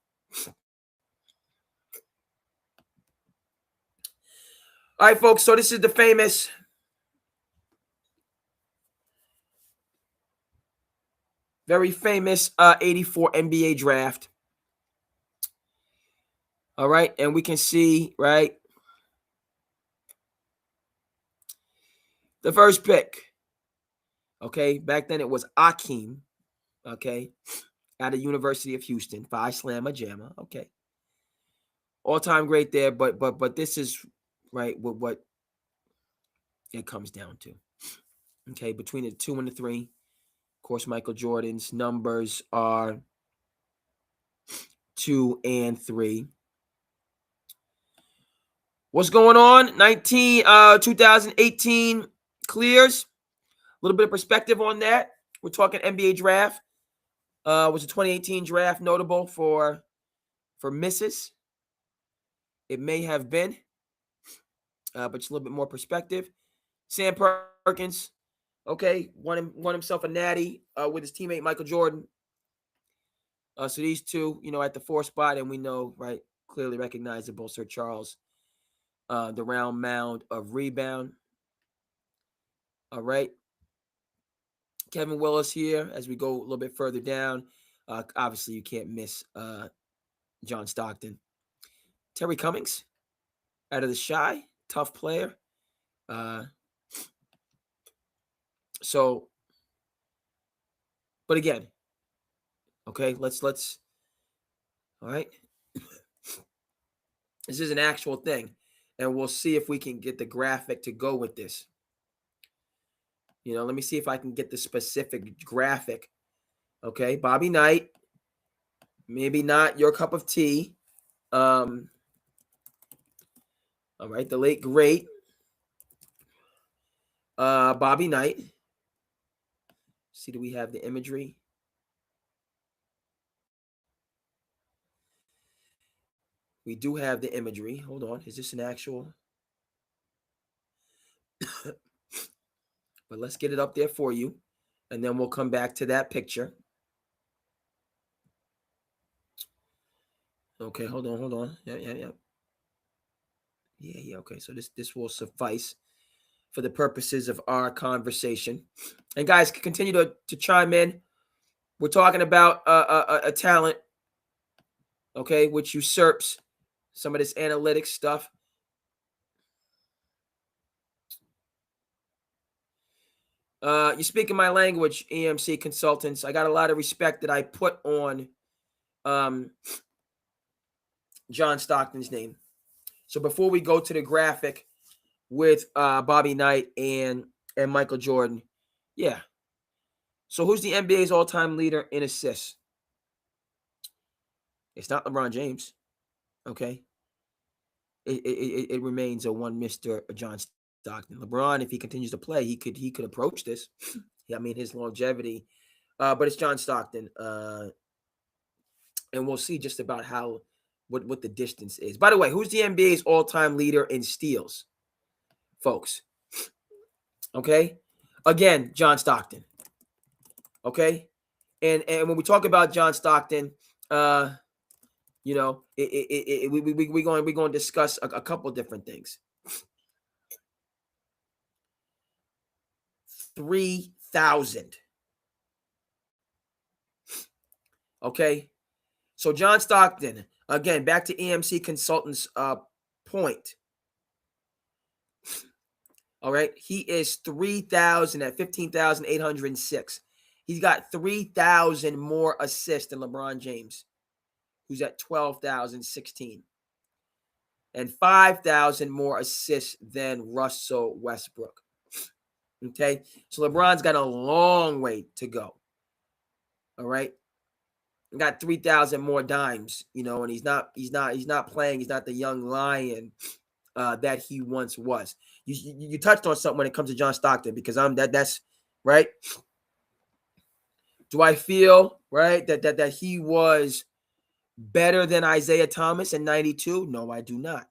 All right, folks. So this is the famous very famous 84 NBA draft. All right, and we can see, right, the first pick. Okay, back then it was Akeem, okay, out of University of Houston, 5 slammer jammer, okay. All-time great there, but this is, right, what it comes down to. Okay, between the 2 and the 3, of course, Michael Jordan's numbers are 2 and 3. What's going on? 2018 clears. A little bit of perspective on that. We're talking NBA draft. Was the 2018 draft notable for misses? It may have been, but just a little bit more perspective. Sam Perkins, okay, won himself a natty with his teammate Michael Jordan. So these two, at the 4 spot, and we know, right, clearly recognizable, Sir Charles, the round mound of rebound. All right. Kevin Willis here as we go a little bit further down. Obviously, you can't miss John Stockton. Terry Cummings, out of the Shy, tough player. So, but again, okay, let's all right. This is an actual thing, and we'll see if we can get the graphic to go with this. Let me see if I can get the specific graphic. Okay, Bobby Knight, maybe not your cup of tea. All All right, the late great Bobby Knight. See, do we have the imagery? We do have the imagery. Hold on. Is this an actual? But let's get it up there for you. And then we'll come back to that picture. Okay, hold on. Yeah. Okay, so this will suffice for the purposes of our conversation. And guys, continue to chime in. We're talking about a talent, okay, which usurps some of this analytics stuff. You're speaking my language, EMC consultants. I got a lot of respect that I put on John Stockton's name. So before we go to the graphic with Bobby Knight and Michael Jordan, yeah. So who's the NBA's all-time leader in assists? It's not LeBron James, okay? It remains a one Mr. John Stockton. LeBron, if he continues to play, he could approach this. I mean, his longevity, but it's John Stockton, and we'll see just about what the distance is. By the way, who's the NBA's all-time leader in steals, folks? Okay, again, John Stockton. Okay, and when we talk about John Stockton, you know, we're going to discuss a couple different things. 3,000. Okay, so John Stockton, again, back to EMC Consultants' point. All right, he is 3,000 at 15,806. He's got 3,000 more assists than LeBron James, who's at 12,016, and 5,000 more assists than Russell Westbrook. Okay, so LeBron's got a long way to go. All right, got 3,000 more dimes, you know, and he's not playing. He's not the young lion that he once was. You touched on something when it comes to John Stockton, because that's right. Do I feel right that he was better than Isaiah Thomas in 92? No, I do not.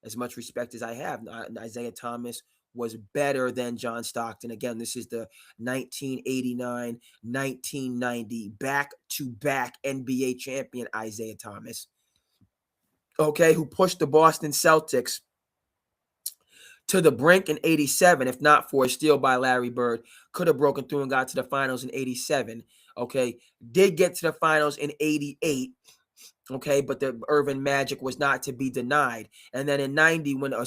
As much respect as I have, Isaiah Thomas was better than John Stockton. Again, this is the 1989, 1990 back-to-back NBA champion Isaiah Thomas, okay, who pushed the Boston Celtics to the brink in 87, if not for a steal by Larry Bird. Could have broken through and got to the finals in 87, okay? Did get to the finals in 88, okay, but the Irvin Magic was not to be denied. And then in 89, when the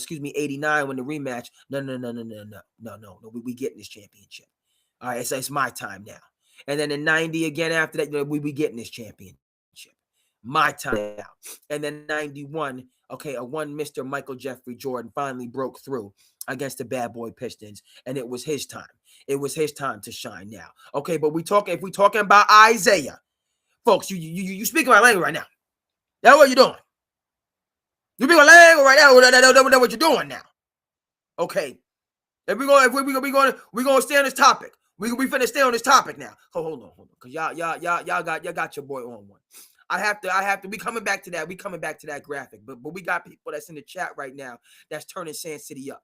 rematch, no, we getting this championship. All right, it's my time now. And then in 90 again after that, we getting this championship. My time now. And then 91, okay, a one Mr. Michael Jeffrey Jordan finally broke through against the bad boy Pistons, and it was his time. It was his time to shine now. Okay, but if we talking about Isaiah, folks, you speaking my language right now. That's what you're doing. You speaking my language right now. That's what you're doing now. Okay. If we're gonna stay on this topic. We finna stay on this topic now. Hold on. Cause y'all got your boy on one. I have to. We coming back to that. We coming back to that graphic. But we got people that's in the chat right now that's turning SandCity up.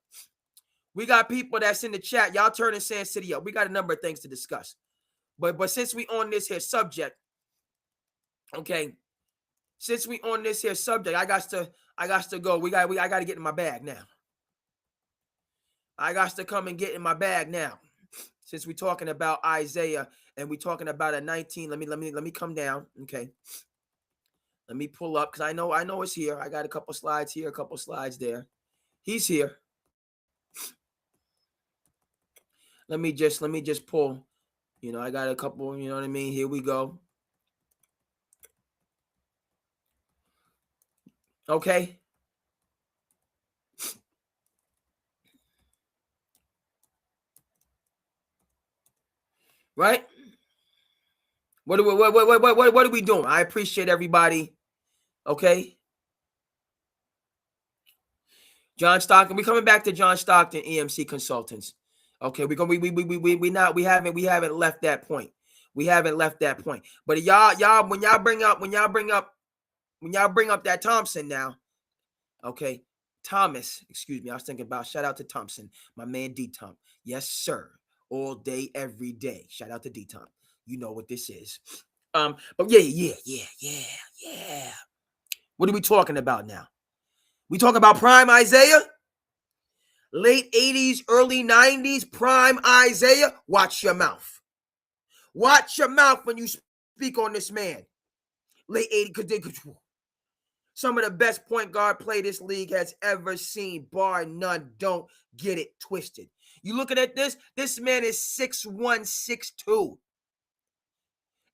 We got people that's in the chat. Y'all turning SandCity up. We got a number of things to discuss. But since we on this here subject, okay. Since we on this here subject, I got to go. I got to get in my bag now. I got to come and get in my bag now. Since we're talking about Isaiah and we're talking about a 19, let me come down. Okay. Let me pull up, because I know it's here. I got a couple slides here, a couple slides there. He's here. Let me just pull. You know, I got a couple, you know what I mean? Here we go. Okay. Right? What are we doing? I appreciate everybody. Okay. John Stockton. We coming back to John Stockton, EMC Consultants. Okay, we haven't left that point. We haven't left that point. But y'all when y'all bring up that Thompson now, okay, Thomas, excuse me, I was thinking about, shout out to Thompson, my man D Tomp. Yes, sir. All day, every day. Shout out to D Tomp. You know what this is. But yeah. What are we talking about now? We talk about prime Isaiah? Late 80s, early 90s, prime Isaiah? Watch your mouth. Watch your mouth when you speak on this man. Late 80s, because some of the best point guard play this league has ever seen, bar none. Don't get it twisted. You looking at this man is 6'1", 6'2".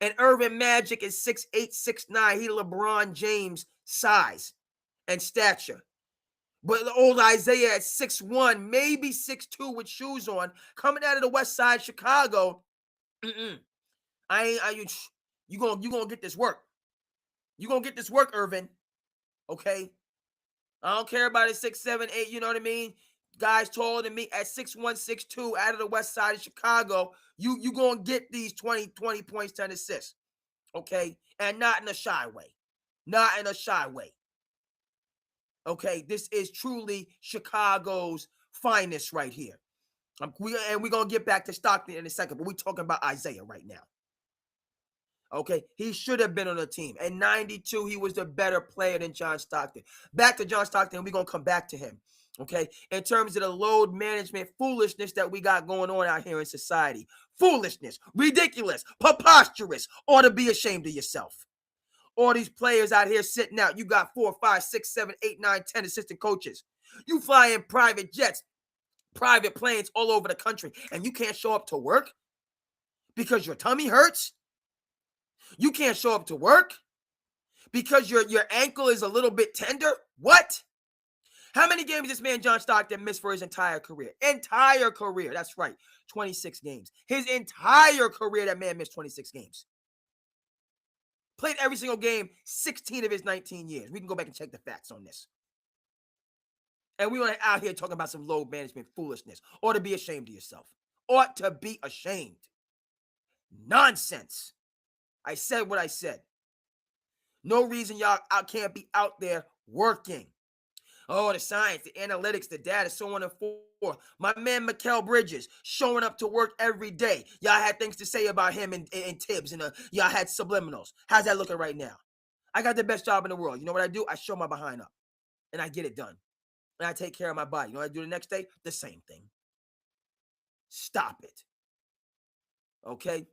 And Irvin Magic is 6'8", 6'9". He LeBron James size and stature. But the old Isaiah at 6'1", maybe 6'2" with shoes on, coming out of the West Side Chicago. You gonna get this work. You gonna get this work, Irvin. Okay? I don't care about it 6, 7, 8, you know what I mean? Guys taller than me at 6'1", 6'2", out of the West Side of Chicago. You gonna get these 20 points, 10 assists. Okay? And not in a shy way. Not in a shy way. Okay, this is truly Chicago's finest right here. We're going to get back to Stockton in a second, but we're talking about Isaiah right now. Okay, he should have been on the team. In 92, he was the better player than John Stockton. Back to John Stockton, we're going to come back to him. Okay, in terms of the load management foolishness that we got going on out here in society. Foolishness, ridiculous, preposterous, ought to be ashamed of yourself. All these players out here sitting out. You got 4, 5, 6, 7, 8, 9, 10 assistant coaches. You fly in private jets, private planes all over the country, and you can't show up to work because your tummy hurts? You can't show up to work because your ankle is a little bit tender? What? How many games this man John Stockton missed for his entire career? Entire career. That's right. 26 games. His entire career, that man missed 26 games. Played every single game 16 of his 19 years. We can go back and check the facts on this. And we are out here talking about some load management foolishness. Ought to be ashamed of yourself. Ought to be ashamed. Nonsense. I said what I said. No reason y'all can't be out there working. Oh, the science, the analytics, the data, so on and forth. My man, Mikal Bridges, showing up to work every day. Y'all had things to say about him and Tibbs, and y'all had subliminals. How's that looking right now? I got the best job in the world. You know what I do? I show my behind up, and I get it done. And I take care of my body. You know what I do the next day? The same thing. Stop it. Okay?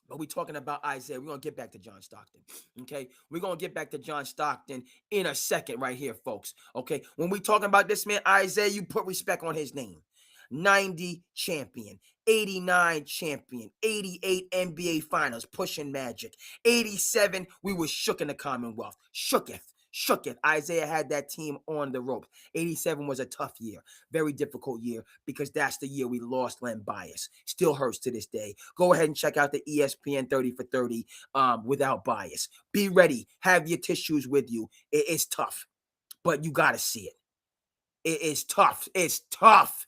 But we're talking about Isaiah. We're going to get back to John Stockton, okay? We're going to get back to John Stockton in a second right here, folks, okay? When we talking about this man, Isaiah, you put respect on his name. 90 champion, 89 champion, 88 NBA Finals, pushing Magic. 87, we were shook in the Commonwealth. Shooketh. Isaiah had that team on the ropes. 87 was a tough year, very difficult year, because that's the year we lost Len Bias. Still hurts to this day. Go ahead and check out the ESPN 30 for 30 without bias. Be ready. Have your tissues with you. It's tough, but you got to see it. It is tough. It's tough,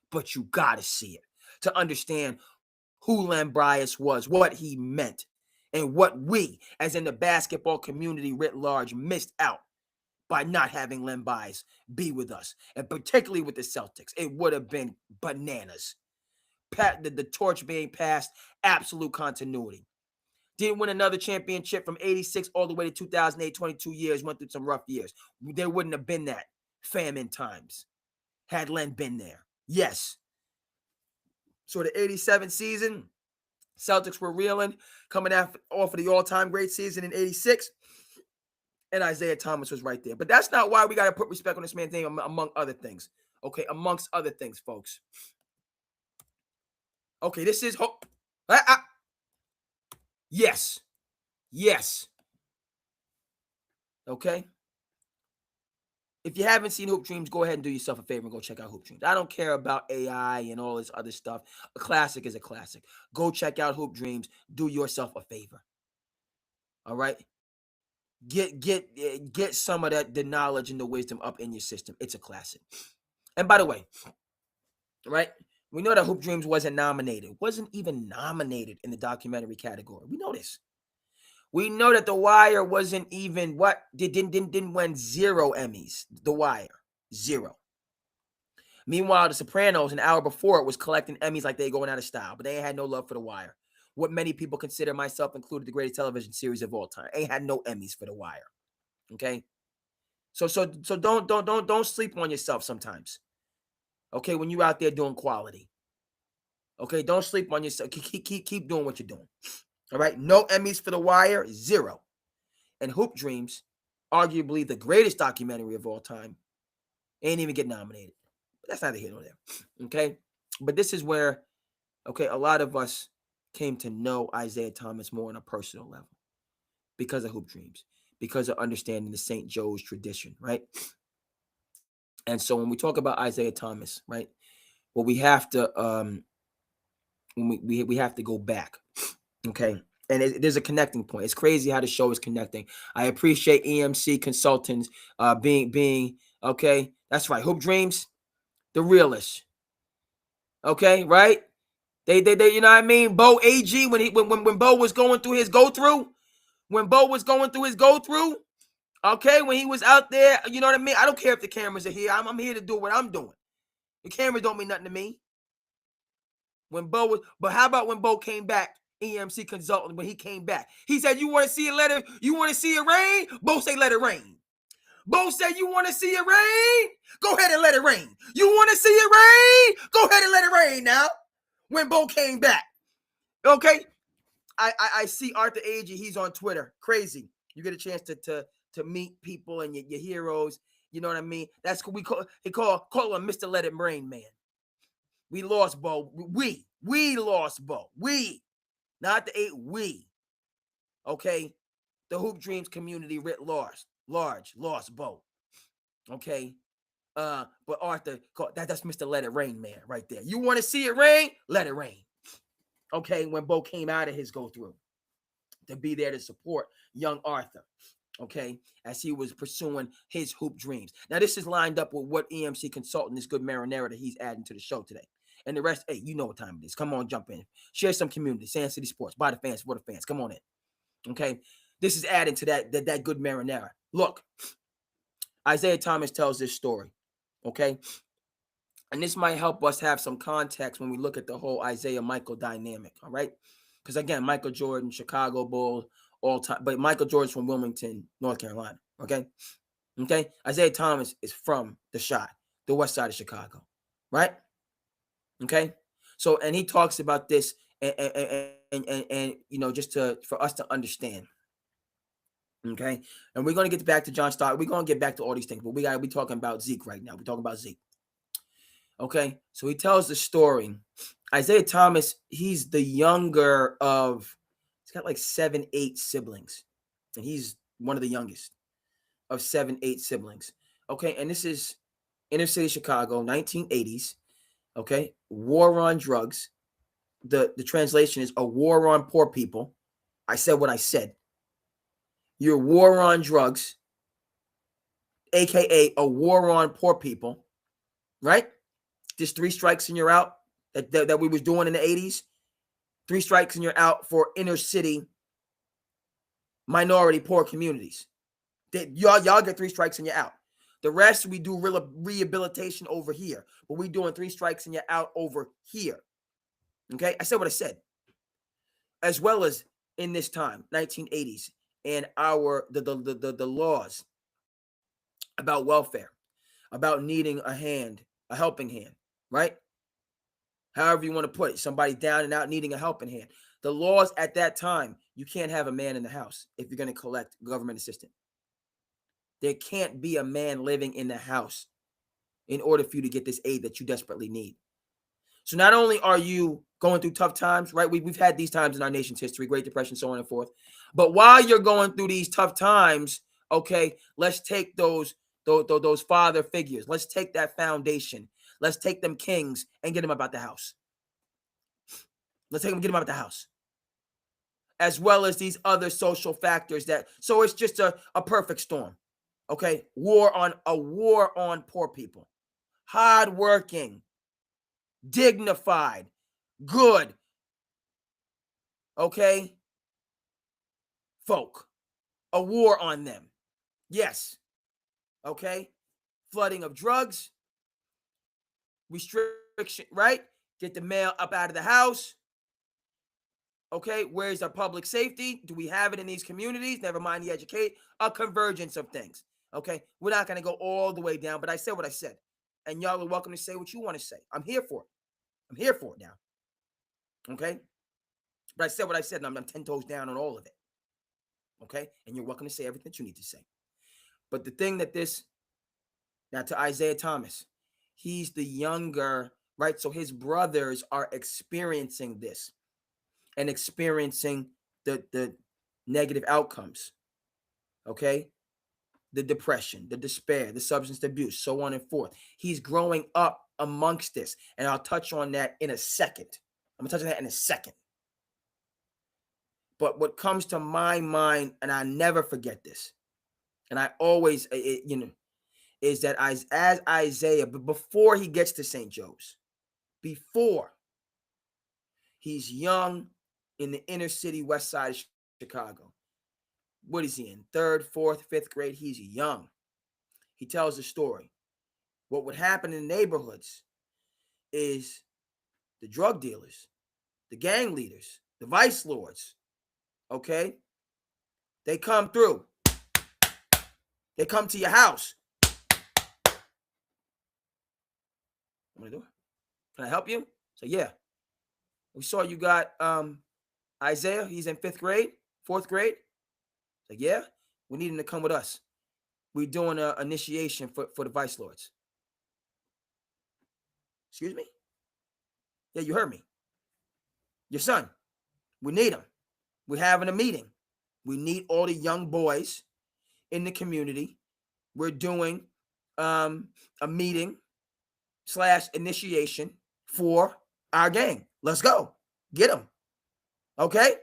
but you got to see it to understand who Len Bias was, what he meant, and what we, as in the basketball community writ large, missed out by not having Len Bias be with us, and particularly with the Celtics. It would have been bananas. The torch being passed, absolute continuity. Didn't win another championship from 86 all the way to 2008, 22 years, went through some rough years. There wouldn't have been that famine times had Len been there. Yes. So the 87 season, Celtics were reeling, coming off of the all-time great season in 86, and Isaiah Thomas was right there. But that's not why we got to put respect on this man's name, among other things. Okay, amongst other things, folks. Okay, this is hope. Yes. Okay. If you haven't seen Hoop Dreams, go ahead and do yourself a favor and go check out Hoop Dreams. I don't care about AI and all this other stuff. A classic is a classic. Go check out Hoop Dreams. Do yourself a favor. All right? Get some of that, the knowledge and the wisdom up in your system. It's a classic. And by the way, right? We know that Hoop Dreams wasn't even nominated in the documentary category. We know this. We know that The Wire wasn't even didn't win 0 Emmys. The Wire, 0. Meanwhile, The Sopranos, an hour before it, was collecting Emmys like they going out of style, but they ain't had no love for The Wire. What many people consider, myself included, the greatest television series of all time. Ain't had no Emmys for The Wire. Okay, so don't sleep on yourself sometimes. Okay, when you're out there doing quality. Okay, don't sleep on yourself. Keep doing what you're doing. All right, no Emmys for The Wire, 0. And Hoop Dreams, arguably the greatest documentary of all time, ain't even get nominated. But that's neither here nor there. Okay, but this is where, okay, a lot of us came to know Isaiah Thomas more on a personal level because of Hoop Dreams, because of understanding the St. Joe's tradition, right? And so when we talk about Isaiah Thomas, right, well, we have to we have to go back, okay? And there's a connecting point. It's crazy how the show is connecting. I appreciate EMC Consultants being okay. That's right. Hoop Dreams, the realist. Okay, right? They you know what I mean? Bo AG when Bo was going through his go through, okay, when he was out there, you know what I mean? I don't care if the cameras are here. I'm here to do what I'm doing. The cameras don't mean nothing to me. But how about when Bo came back? EMC Consultant, when he came back, he said, "You want to see it rain? Bo say, let it rain." Bo said, "You want to see it rain? Go ahead and let it rain. You want to see it rain? Go ahead and let it rain now." When Bo came back, okay. I see Arthur Agee. He's on Twitter. Crazy. You get a chance to meet people and your heroes. You know what I mean? That's what we call him Mr. Let It Rain Man. We lost Bo. We lost Bo. We, not the 8. We. Okay. The Hoop Dreams community writ large lost Bo. Okay. But Arthur, that's Mr. Let It Rain Man right there. You want to see it rain? Let it rain. Okay. When Bo came out of his go through to be there to support young Arthur. Okay, as he was pursuing his hoop dreams. Now, this is lined up with what EMC Consultant, this good marinara that he's adding to the show today. And the rest, hey, you know what time it is. Come on, jump in. Share some community. SandCity Sports. By the fans, for the fans. Come on in. Okay, this is adding to that good marinara. Look, Isaiah Thomas tells this story. Okay, and this might help us have some context when we look at the whole Isaiah Michael dynamic. All right, because again, Michael Jordan, Chicago Bulls, all time, but Michael Jordan's from Wilmington, North Carolina. Okay. Isaiah Thomas is from the west side of Chicago, right? Okay. So, and he talks about this, and you know, just for us to understand. Okay. And we're gonna get back to John Stockton. We're gonna get back to all these things, but we gotta be talking about Zeke right now. We're talking about Zeke. Okay. So he tells the story. Isaiah Thomas, he's the younger of. He's got like 7, 8 siblings, and he's one of the youngest of 7, 8 siblings. Okay, and this is inner city Chicago, 1980s. Okay, war on drugs. The translation is a war on poor people. I said what I said. Your war on drugs, aka a war on poor people, right? Just 3 strikes and you're out. That we was doing in the 80s. 3 strikes and you're out for inner city minority poor communities. Y'all get 3 strikes and you're out. The rest we do rehabilitation over here, but we doing 3 strikes and you're out over here. Okay, I said what I said. As well as in this time, 1980s, and the laws about welfare, about needing a helping hand, right? However you want to put it, somebody down and out needing a helping hand. The laws at that time, you can't have a man in the house if you're going to collect government assistance. There can't be a man living in the house in order for you to get this aid that you desperately need. So not only are you going through tough times, right? We've had these times in our nation's history, Great Depression, so on and forth. But while you're going through these tough times, okay, let's take those father figures. Let's take that foundation. Let's take them kings and get them about the house. Let's take them, get them out of the house. as well as these other social factors so it's just a perfect storm. Okay, war on poor people, hardworking, dignified, good, okay, folk. A war on them. Yes. Okay. Flooding of drugs, restriction, right? Get the mail up out of the house. Okay, where's our public safety? Do we have it in these communities? Never mind the educate, a convergence of things. Okay, we're not going to go all the way down, but I said what I said. And y'all are welcome to say what you want to say. I'm here for it. I'm here for it now. Okay, but I said what I said, and I'm 10 toes down on all of it. Okay, and you're welcome to say everything that you need to say. But the thing that now to Isaiah Thomas, he's the younger, right? So his brothers are experiencing this and experiencing the negative outcomes, okay? The depression, the despair, the substance abuse, so on and forth. He's growing up amongst this, and I'll touch on that in a second. I'm going to touch on that in a second. But what comes to my mind, and I never forget this, and I always, is that as Isaiah, but before he gets to St. Joe's, before he's young in the inner city west side of Chicago. What is he in? 3rd, 4th, 5th grade? He's young. He tells the story. What would happen in the neighborhoods is the drug dealers, the gang leaders, the vice lords, okay? They come through. They come to your house. What am I doing? Can I help you? So yeah. We saw you got Isaiah. He's in 5th grade, 4th grade. So yeah, we need him to come with us. We're doing an initiation for the vice lords. Excuse me? Yeah, you heard me. Your son. We need him. We're having a meeting. We need all the young boys in the community. We're doing a meeting / initiation for our gang. Let's go. Get them. Okay?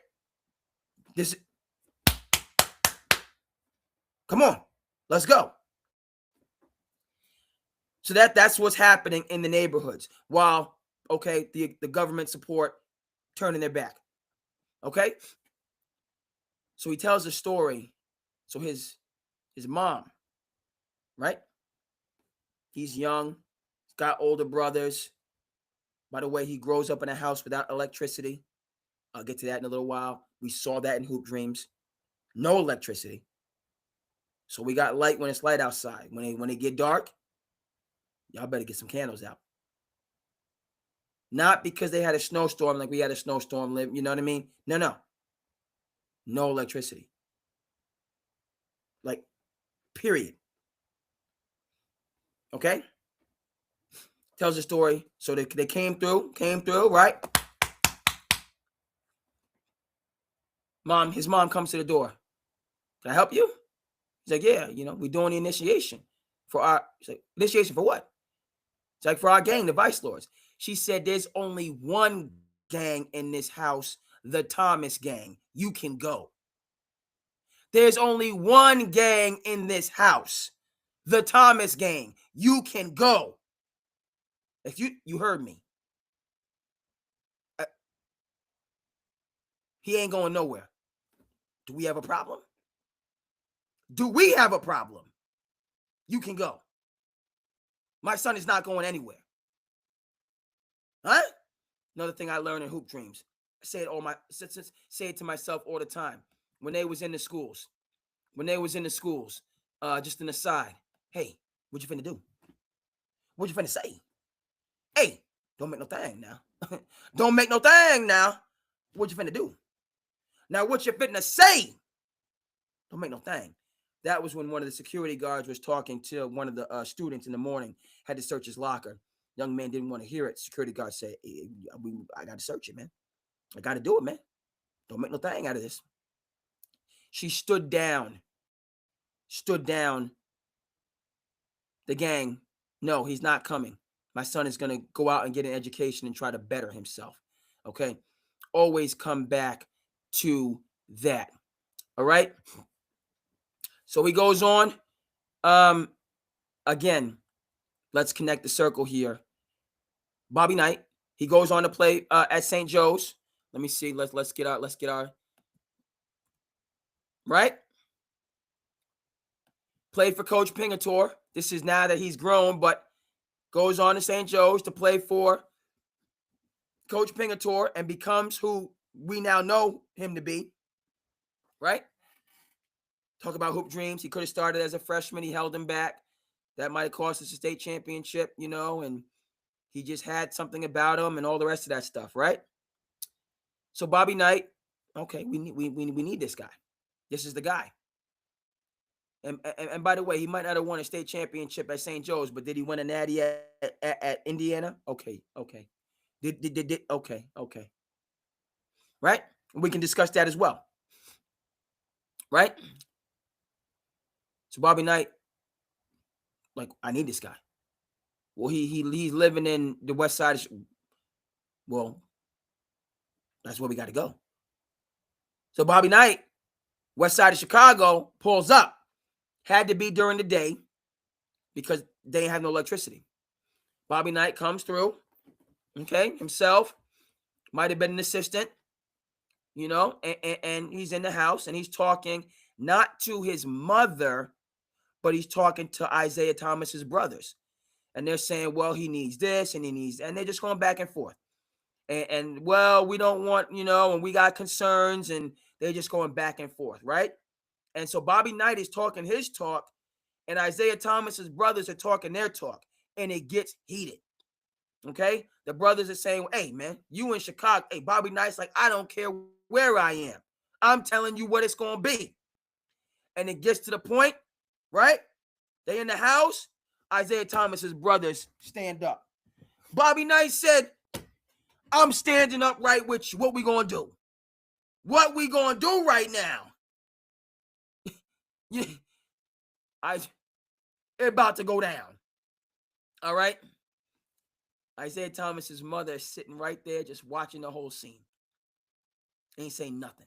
Come on. Let's go. So that's what's happening in the neighborhoods while, okay, the government support turning their back. Okay? So he tells a story. So his mom, right? He's young. He's got older brothers. By the way, he grows up in a house without electricity. I'll get to that in a little while. We saw that in Hoop Dreams. No electricity. So we got light when it's light outside. When it get dark, y'all better get some candles out. Not because they had a snowstorm like we had a snowstorm, you know what I mean? No. No electricity. Like, period. Okay? Tells the story. So they came through, right? His mom comes to the door. Can I help you? He's like, yeah, we're doing the initiation for our, like, initiation for what? It's like for our gang, the Vice Lords. She said, there's only one gang in this house, the Thomas gang. You can go. There's only one gang in this house, the Thomas gang. You can go. If you heard me. He ain't going nowhere. Do we have a problem? Do we have a problem? You can go. My son is not going anywhere. Huh? Another thing I learned in Hoop Dreams. I say it to myself all the time. When they was in the schools, just an aside. Hey, what you finna do? What you finna say? Hey, don't make no thing now. Don't make no thing now. What you finna do? Now, what you finna say? Don't make no thing. That was when one of the security guards was talking to one of the students in the morning, had to search his locker. Young man didn't want to hear it. Security guard said, I got to search it, man. I got to do it, man. Don't make no thing out of this. She stood down. The gang, no, he's not coming. My son is going to go out and get an education and try to better himself. Okay? Always come back to that. All right. So he goes on. Again, let's connect the circle here. Bobby Knight, he goes on to play at St. Joe's. Let me see. Let's get our right. Played for Coach Pingatore. This is now that he's grown, but goes on to St. Joe's to play for Coach Pingatore and becomes who we now know him to be. Right? Talk about hoop dreams. He could have started as a freshman. He held him back. That might have cost us a state championship, and he just had something about him and all the rest of that stuff, right? So Bobby Knight, okay, we need this guy. This is the guy. And by the way, he might not have won a state championship at St. Joe's, but did he win a natty at Indiana? Okay. Okay. Right? We can discuss that as well. Right? So Bobby Knight, like, I need this guy. Well, he's living in the west side. Well, that's where we got to go. So Bobby Knight, west side of Chicago, pulls up. Had to be during the day because they didn't have no electricity. Bobby Knight comes through, okay, himself. Might have been an assistant, and he's in the house and he's talking not to his mother, but he's talking to Isaiah Thomas's brothers. And they're saying, well, he needs this and and they're just going back and forth. And well, we don't want, and we got concerns, and they're just going back and forth, right? And so Bobby Knight is talking his talk, and Isaiah Thomas's brothers are talking their talk, and it gets heated. Okay? The brothers are saying, hey, man, you in Chicago. Hey, Bobby Knight's like, I don't care where I am. I'm telling you what it's going to be. And it gets to the point, right? They in the house. Isaiah Thomas's brothers stand up. Bobby Knight said, I'm standing up right with you. What we going to do? What we going to do right now? It's about to go down. All right? Isaiah Thomas's mother is sitting right there just watching the whole scene. Ain't saying nothing.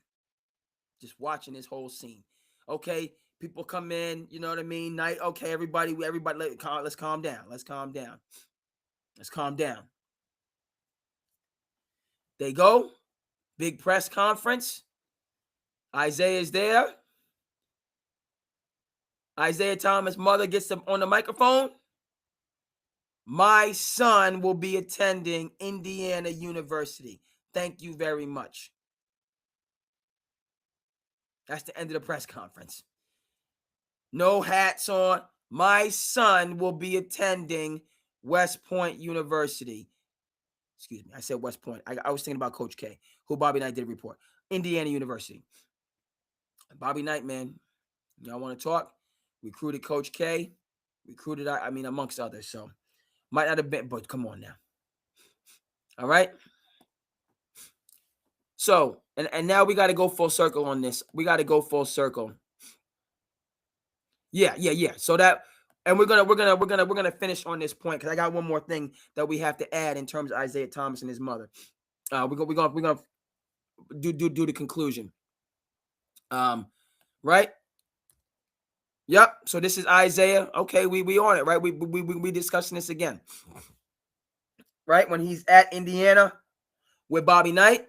Just watching this whole scene. Okay, people come in, you know what I mean? Night, okay, everybody, let's calm down. Let's calm down. Let's calm down. They go. Big press conference. Isaiah's there. Isaiah Thomas' mother gets them on the microphone. My son will be attending Indiana University. Thank you very much. That's the end of the press conference. No hats on. My son will be attending West Point University. Excuse me, I said West Point. I was thinking about Coach K, who Bobby Knight did report. Indiana University. Bobby Knight, man, y'all want to talk? Recruited Coach K. Recruited, amongst others. So, might not have been, but come on now. All right? So, and now we got to go full circle on this. We got to go full circle. Yeah. So that, and we're gonna finish on this point because I got one more thing that we have to add in terms of Isaiah Thomas and his mother. We're gonna do the conclusion. Right. Yep. So this is Isaiah. Okay, we on it, right? We discussing this again. Right when he's at Indiana with Bobby Knight.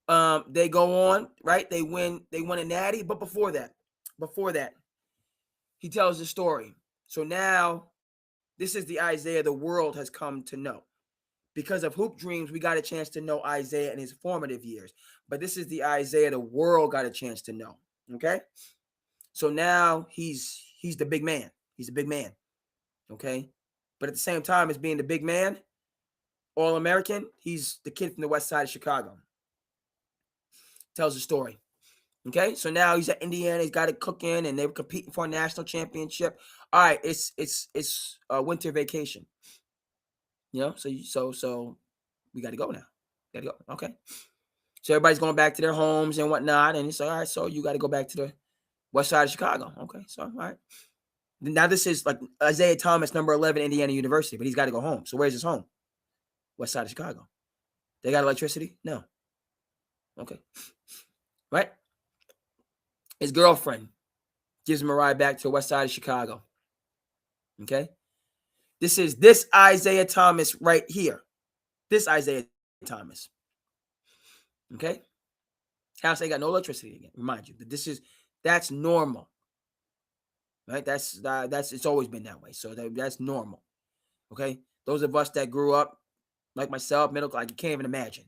They go on, right? They win a natty, but before that, he tells the story. So now, this is the Isaiah the world has come to know. Because of Hoop Dreams, we got a chance to know Isaiah in his formative years. But this is the Isaiah the world got a chance to know. Okay? So now he's the big man. He's a big man. Okay? But at the same time as being the big man, All-American, he's the kid from the west side of Chicago. Tells the story. Okay, so now he's at Indiana. He's got it cooking, and they were competing for a national championship. All right, it's winter vacation. So we got to go now. Got to go. Okay, so everybody's going back to their homes and whatnot, and it's all right. So you got to go back to the west side of Chicago. Okay, so all right. Now this is like Isaiah Thomas, number 11, Indiana University, but he's got to go home. So where's his home? West side of Chicago. They got electricity? No. Okay. Right? His girlfriend gives him a ride back to the west side of Chicago. Okay? This is this Isaiah Thomas right here. This Isaiah Thomas. Okay? House ain't got no electricity again. Remind you that that's normal. Right? That's it's always been that way. So that's normal. Okay? Those of us that grew up like myself, middle class, you can't even imagine.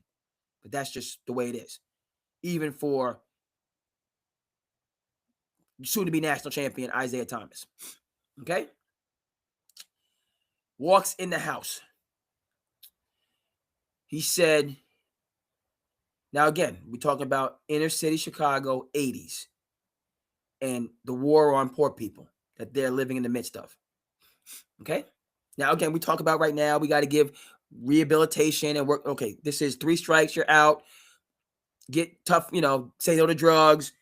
But that's just the way it is. Even for soon-to-be national champion Isaiah Thomas. Okay? Walks in the house. He said, now again, we're talking about inner city Chicago, 80s, and the war on poor people that they're living in the midst of. Okay? Now, again, we talk about right now, we got to give rehabilitation and work. Okay, this is 3 strikes, you're out. Get tough, say no to drugs,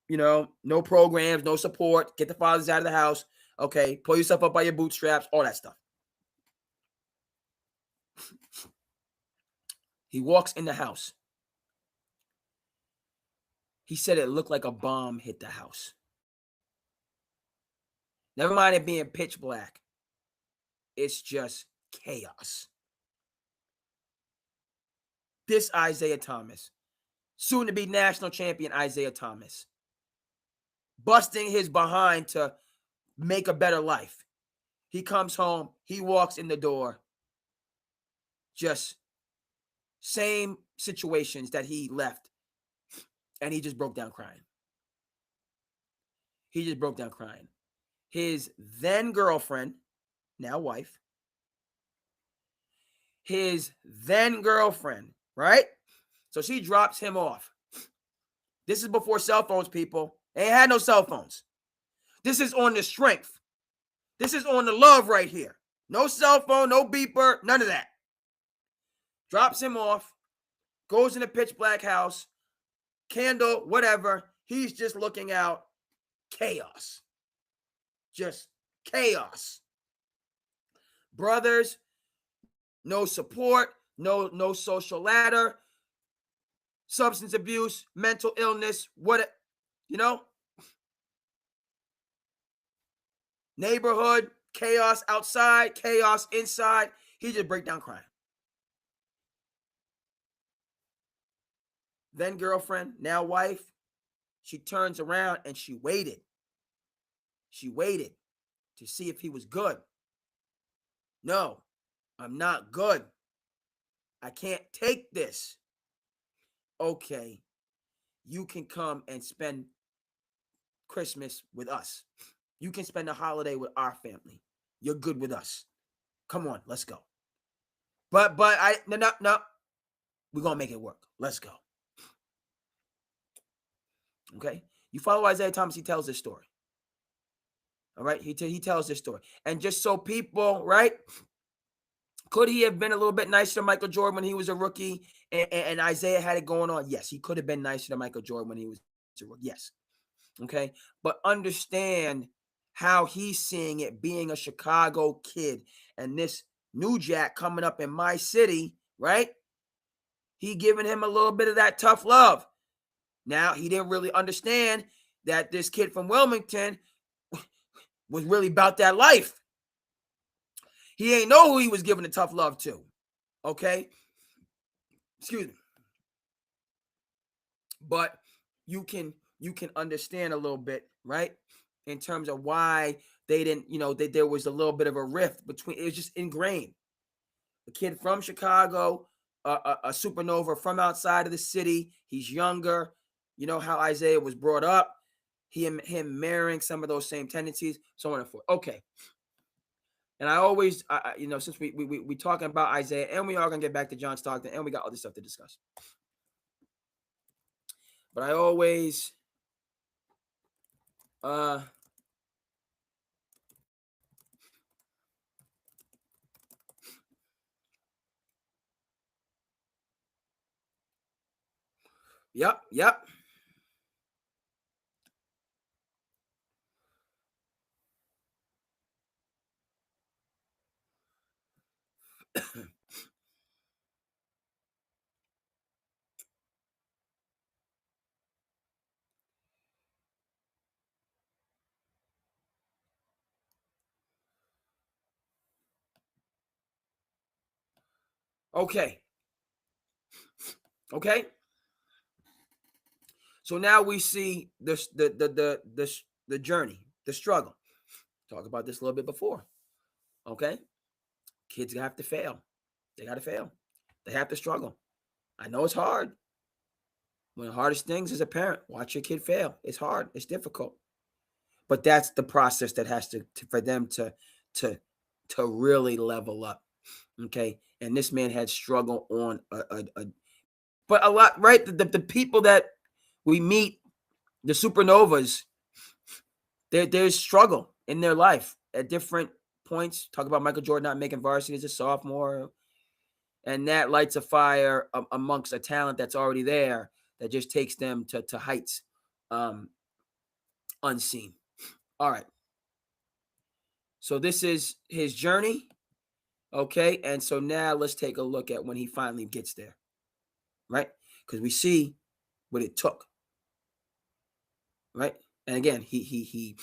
no programs, no support. Get the fathers out of the house. Okay, pull yourself up by your bootstraps, all that stuff. He walks in the house. He said it looked like a bomb hit the house. Never mind it being pitch black. It's just chaos. This Isaiah Thomas, soon to be national champion Isaiah Thomas, busting his behind to make a better life. He comes home, he walks in the door, just same situations that he left, and he just broke down crying. He just broke down crying. His then girlfriend, now wife, his then girlfriend, right? So she drops him off. This is before cell phones, people. They ain't had no cell phones. This is on the strength. This is on the love right here. No cell phone, no beeper, none of that. Drops him off, goes in a pitch black house, candle, whatever. He's just looking out. Chaos. Just chaos. Brothers, no support, no social ladder, substance abuse, mental illness, neighborhood, chaos outside, chaos inside. He just break down crying. Then girlfriend, now wife, she turns around and she waited. She waited to see if he was good. No, I'm not good. I can't take this. Okay, you can come and spend Christmas with us. You can spend a holiday with our family. You're good with us. Come on, let's go. But no. We're going to make it work. Let's go. Okay? You follow Isaiah Thomas, he tells this story. All right? He tells this story. And just so people, right? Could he have been a little bit nicer to Michael Jordan when he was a rookie and Isaiah had it going on? Yes, he could have been nicer to Michael Jordan when he was a rookie. Yes. Okay? But understand how he's seeing it being a Chicago kid and this new jack coming up in my city, right? He giving him a little bit of that tough love. Now, he didn't really understand that this kid from Wilmington was really about that life. He ain't know who he was giving the tough love to. Okay? Excuse me. But you can understand a little bit, right? In terms of why they didn't, there was a little bit of a rift between, it was just ingrained. A kid from Chicago, a supernova from outside of the city. He's younger. You know how Isaiah was brought up. Him mirroring some of those same tendencies, so on and forth. Okay. And I always, since we talking about Isaiah, and we are gonna get back to John Stockton, and we got other stuff to discuss. But I always, Yep. Okay. So now we see the journey, the struggle. Talked about this a little bit before. Okay. Kids have to fail. They got to fail. They have to struggle. I know it's hard. One of the hardest things as a parent, watch your kid fail. It's hard. It's difficult. But that's the process that has to for them to really level up. Okay. And this man had struggle on but a lot, right? The people that we meet, the supernovas, there's struggle in their life at different points. Talk about Michael Jordan not making varsity as a sophomore. And that lights a fire amongst a talent that's already there that just takes them to heights unseen. All right. So this is his journey. Okay. And so now let's take a look at when he finally gets there. Right? Because we see what it took. Right? And again, he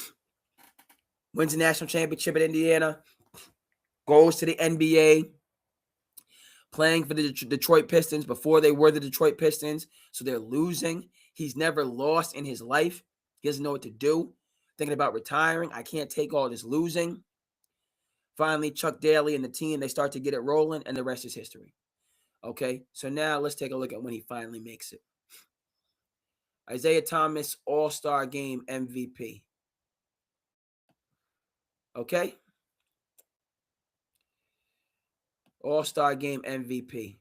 wins the national championship at Indiana, goes to the NBA, playing for the Detroit Pistons before they were the Detroit Pistons. So they're losing. He's never lost in his life. He doesn't know what to do. Thinking about retiring. I can't take all this losing. Finally, Chuck Daly and the team, they start to get it rolling, and the rest is history. Okay, so now let's take a look at when he finally makes it. Isaiah Thomas, All-Star Game MVP. Okay? All-Star Game MVP.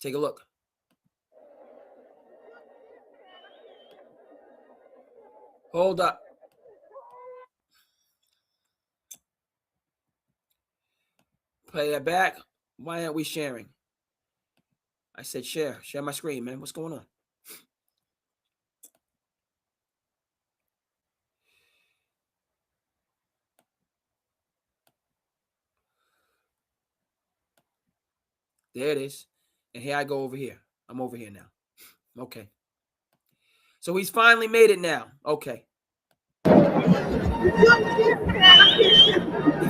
Take a look. Hold up. Play that back. Why aren't we sharing? I said share. Share my screen, man. What's going on? There it is. And here I go over here. I'm over here now. Okay. So he's finally made it now. Okay. He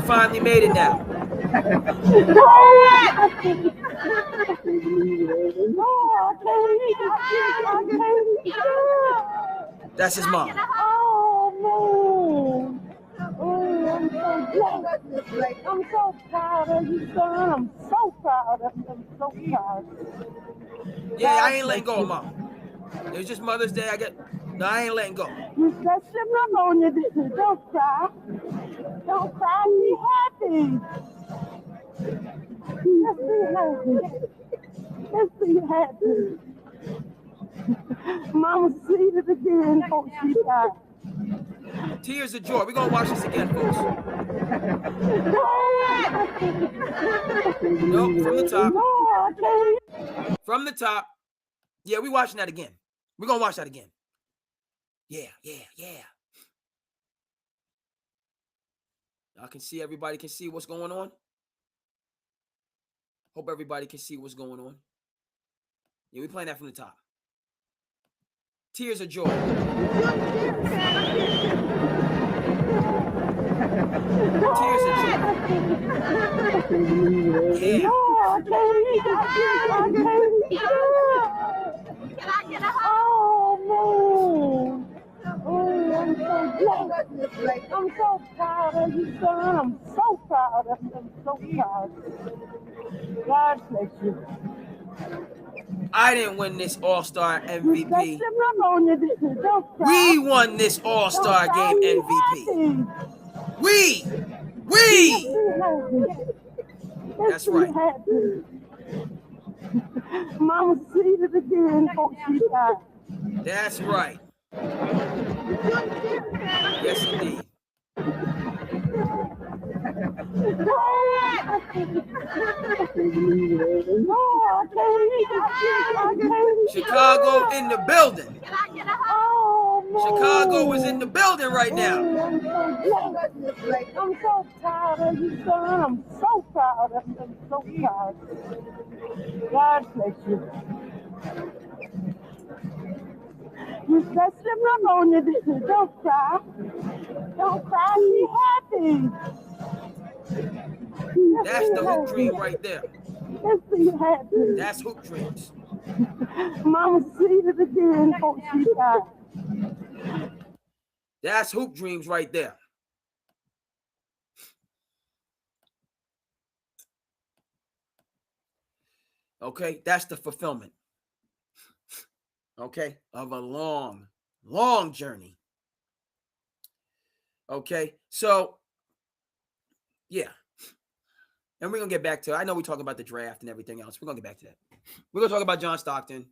finally made it now. That's his mom. Oh, man. I'm so proud of you, son. I'm so proud of you. I'm so proud. Yeah, I ain't letting go, Mom. It was just Mother's Day. No, I ain't letting go. You said shit on you. Don't cry. Don't cry. Be happy. Let's be happy. Let's be happy. Mama see it again. Oh, she died. Tears of joy. We're going to watch this again, folks. Nope, from the top. From the top. Yeah, we're watching that again. We're going to watch that again. Yeah. Y'all can see, everybody can see what's going on. Hope everybody can see what's going on. Yeah, we're playing that from the top. Tears of joy. Tears of joy. Yeah. I'm so proud of you, son. I'm so proud of you. I'm so proud. God bless you. I didn't win this All-Star MVP. We won this All-Star Game MVP. We. That's right. Mama see it again. Oh, she died. That's right. Yes, indeed. Chicago in the building. Chicago is in the building right now. I'm so proud of you, son. I'm so proud of you. I'm so proud. God bless you. You said shit on you. Don't cry. Don't cry. Be happy. That's the hoop dream right there. Let's see it happen. That's hoop dreams. Mama see it again before she died. That's hoop dreams right there. Okay, that's the fulfillment. Okay, of a long, long journey. Okay, so yeah, and we're gonna get back to. I know we talk about the draft and everything else. We're gonna get back to that. We're gonna talk about John Stockton.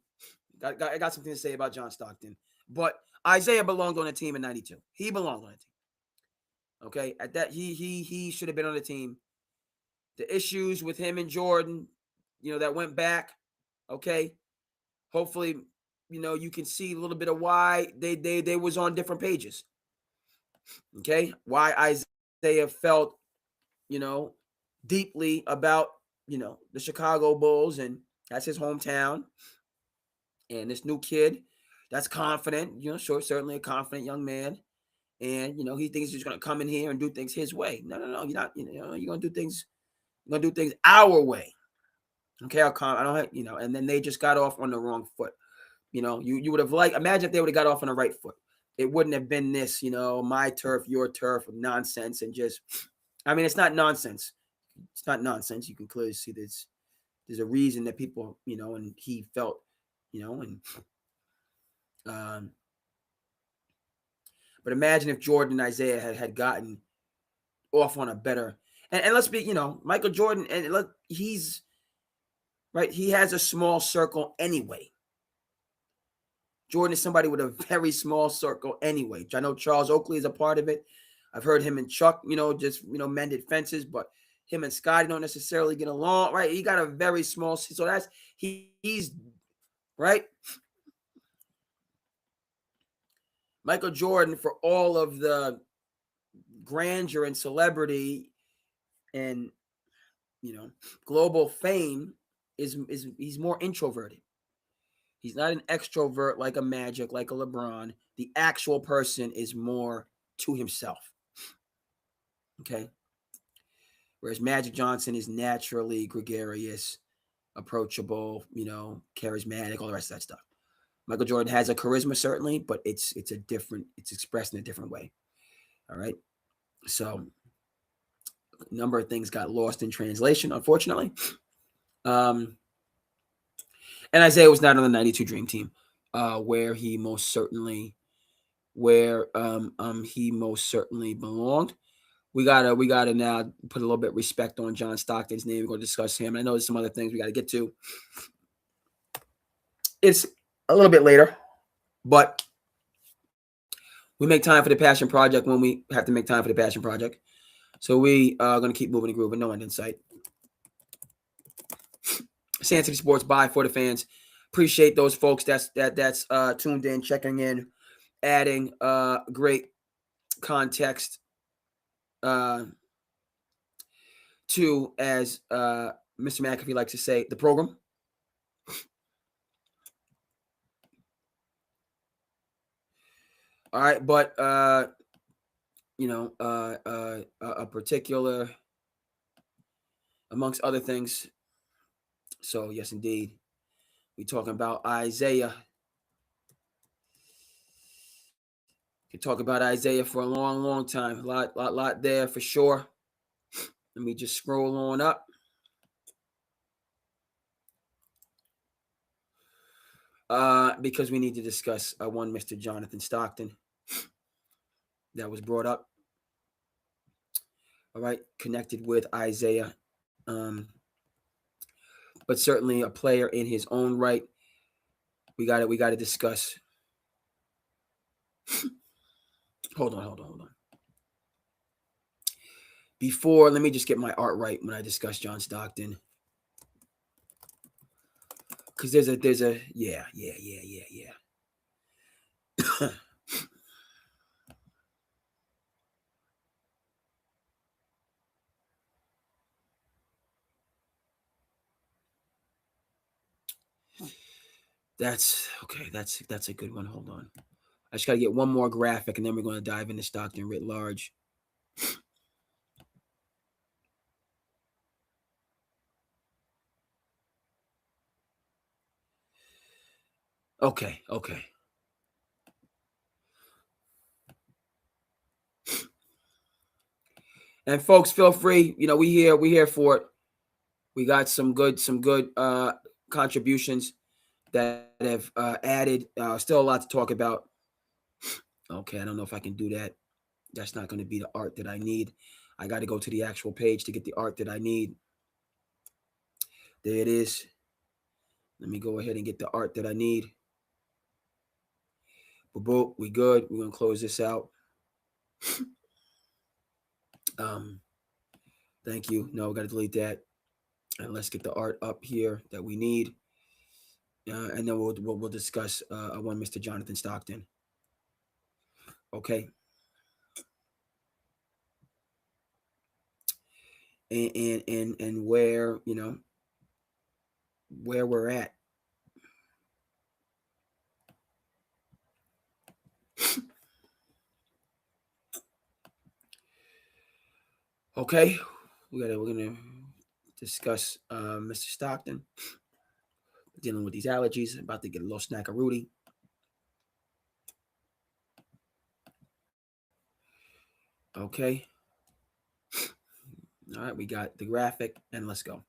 I got something to say about John Stockton, but Isaiah belonged on a team in '92. He belonged on a team. Okay, at that he should have been on the team. The issues with him and Jordan, that went back. Okay, hopefully, you can see a little bit of why they was on different pages. Okay, why Isaiah felt, deeply about, the Chicago Bulls, and that's his hometown. And this new kid that's confident, sure, certainly a confident young man. And, he thinks he's going to come in here and do things his way. No, you're not, you're going to do things, our way. Okay, I don't have, and then they just got off on the wrong foot. You would have imagine if they would have got off on the right foot. It wouldn't have been this, my turf, your turf nonsense. And just, it's not nonsense. It's not nonsense. You can clearly see there's a reason that people, and he felt, and but imagine if Jordan and Isaiah had gotten off on a better, and let's be, Michael Jordan, and he's right. He has a small circle anyway. Jordan is somebody with a very small circle anyway. I know Charles Oakley is a part of it. I've heard him and Chuck, just, mended fences, but him and Scotty don't necessarily get along, right? He got a very small, so that's, he's, right? Michael Jordan, for all of the grandeur and celebrity and, global fame, he's more introverted. He's not an extrovert like a Magic, like a LeBron. The actual person is more to himself. Okay? Whereas Magic Johnson is naturally gregarious, approachable, charismatic, all the rest of that stuff. Michael Jordan has a charisma, certainly, but it's expressed in a different way. All right? So a number of things got lost in translation, unfortunately. And Isaiah was not on the 92 Dream Team, where he most certainly belonged. We gotta now put a little bit of respect on John Stockton's name. We're gonna discuss him. I know there's some other things we gotta get to. It's a little bit later, but we make time for the Passion Project when we have to make time for the Passion Project. So we are gonna keep moving and grooving. No end in sight. SandCity Sports by for the fans. Appreciate those folks that's tuned in, checking in, adding great context to, as Mr. McAfee likes to say, the program. All right, but a particular, amongst other things. So yes, indeed, we're talking about Isaiah. You talk about Isaiah for a long, long time. A lot there for sure. Let me just scroll on up. Because we need to discuss one Mr. Jonathan Stockton that was brought up. All right, connected with Isaiah, but certainly a player in his own right. We got to discuss. Hold on. Before, let me just get my art right when I discuss John Stockton. Because there's a yeah. That's okay. That's a good one. Hold on. I just got to get one more graphic, and then we're going to dive into Stockton writ large. Okay. And folks, feel free. We here for it. We got some good contributions that have added. Still a lot to talk about. Okay, I don't know if I can do that. That's not going to be the art that I need. I got to go to the actual page to get the art that I need. There it is. Let me go ahead and get the art that I need. Boop, we good. We're going to close this out. Thank you. No, we got to delete that. And let's get the art up here that we need. And then we'll discuss one Mr. Jonathan Stockton. Okay. And where where we're at. Okay, we're gonna discuss Mr. Stockton dealing with these allergies. About to get a little snack of Rudy. Okay. All right, we got the graphic, and let's go.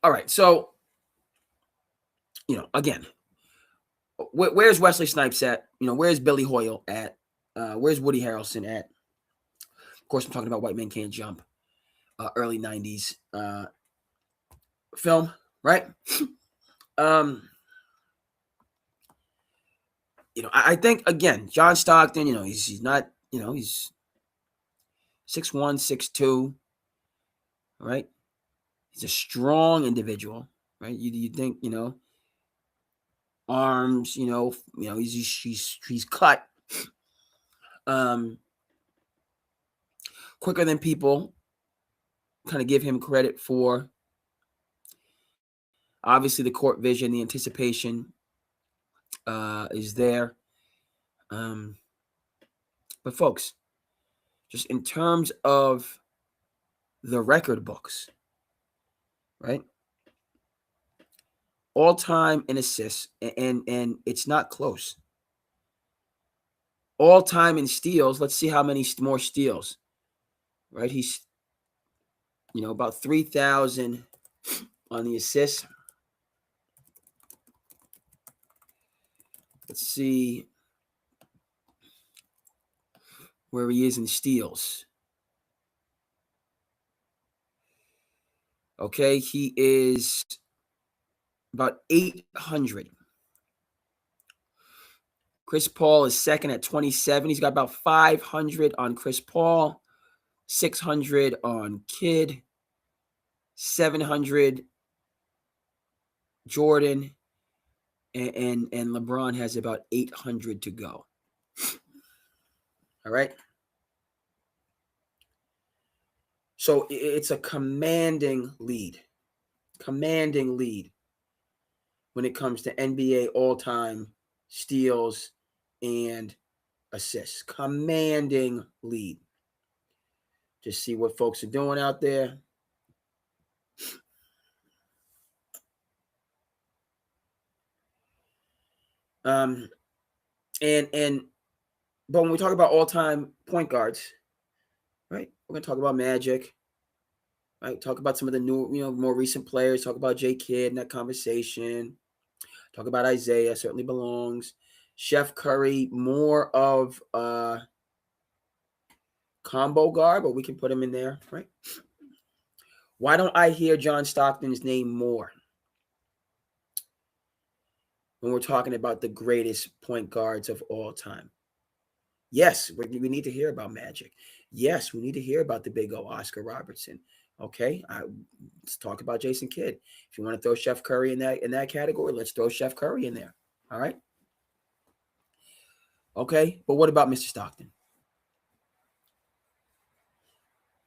All right, so again, where's Wesley Snipes at? Where's Billy Hoyle at? Where's Woody Harrelson at? Of course, I'm talking about White Men Can't Jump, early '90s film, right? I think again, John Stockton. He's not. He's 6'1", 6'2", right? He's a strong individual, right? You think arms, he's cut quicker than people kind of give him credit for. Obviously, the court vision, the anticipation is there. But folks, just in terms of the record books, right? All time in assists, and it's not close. All time in steals. Let's see how many more steals. Right, he's about 3,000 on the assists. Let's see where he is in steals. Okay, he is about 800. Chris Paul is second at 27. He's got about 500 on Chris Paul, 600 on Kidd, 700 Jordan, and LeBron has about 800 to go. All right. So it's a commanding lead when it comes to NBA all-time steals and assists. Commanding lead. Just see what folks are doing out there. But when we talk about all-time point guards, right? We're gonna talk about Magic, right? Talk about some of the new, more recent players. Talk about J. Kidd in that conversation. Talk about Isaiah, certainly belongs. Chef Curry, more of a combo guard, but we can put him in there, right? Why don't I hear John Stockton's name more when we're talking about the greatest point guards of all time? Yes, we need to hear about Magic. Yes, we need to hear about the big O Oscar Robertson. Okay, let's talk about Jason Kidd. If you want to throw Chef Curry in that category, let's throw Chef Curry in there. All right. Okay, but what about Mr. Stockton?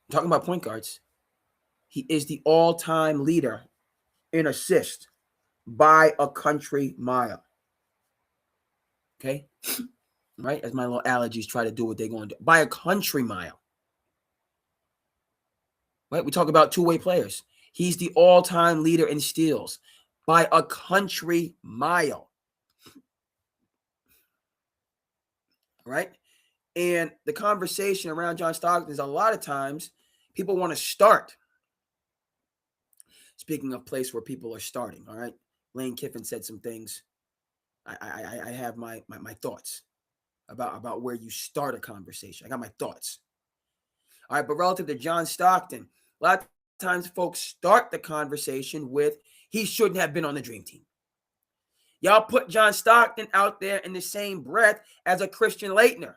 I'm talking about point guards. He is the all-time leader in assist by a country mile. Okay? Right? As my little allergies try to do what they're going to do. By a country mile. Right? We talk about two-way players. He's the all-time leader in steals by a country mile. Right? And the conversation around John Stockton is a lot of times people want to start. Speaking of place where people are starting, all right? Lane Kiffin said some things. I have my thoughts about where you start a conversation. I got my thoughts. All right, but relative to John Stockton, a lot of times folks start the conversation with he shouldn't have been on the dream team. Y'all put John Stockton out there in the same breath as a Christian Laettner,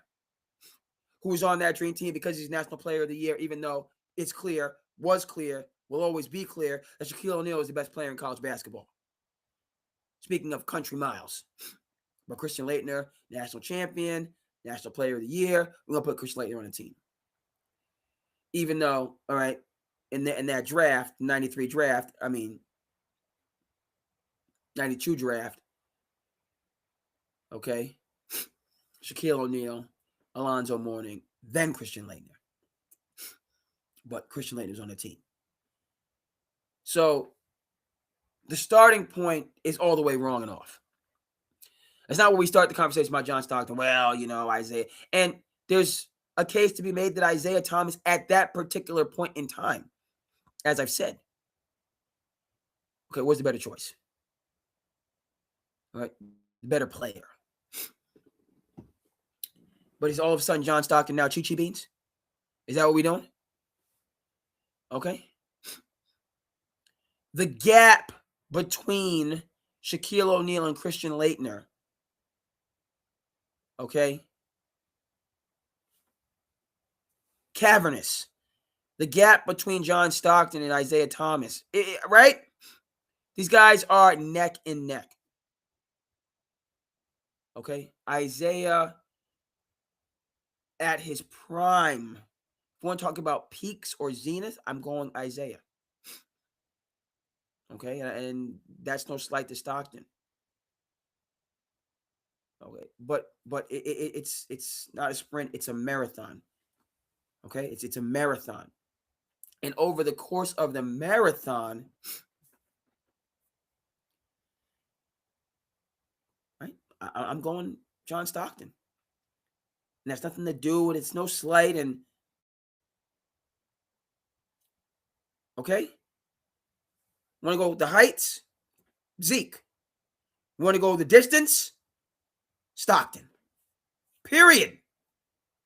who was on that dream team because he's National Player of the Year, even though it's clear, was clear, will always be clear that Shaquille O'Neal is the best player in college basketball. Speaking of country miles. But Christian Laettner, national champion, National Player of the Year, we're going to put Christian Laettner on the team. Even though, all right, in that draft, 93 draft, 92 draft, okay, Shaquille O'Neal, Alonzo Mourning, then Christian Laettner. But Christian Laettner's on the team. So the starting point is all the way wrong and off. That's not where we start the conversation about John Stockton. Well, Isaiah. And there's a case to be made that Isaiah Thomas at that particular point in time, as I've said. Okay, what's the better choice? All right, the better player. But is all of a sudden John Stockton now Chi Chi Beans? Is that what we're doing? Okay. The gap between Shaquille O'Neal and Christian Laettner, okay, cavernous. The gap between John Stockton and Isaiah Thomas, right? These guys are neck and neck. Okay, Isaiah at his prime. If you want to talk about peaks or zenith, I'm going Isaiah. Okay, and that's no slight to Stockton. Okay, but it's not a sprint; it's a marathon. Okay, it's a marathon, and over the course of the marathon, right? I'm going John Stockton, and that's nothing to do with it's no slight and okay. Want to go with the heights? Zeke. You want to go the distance? Stockton. Period.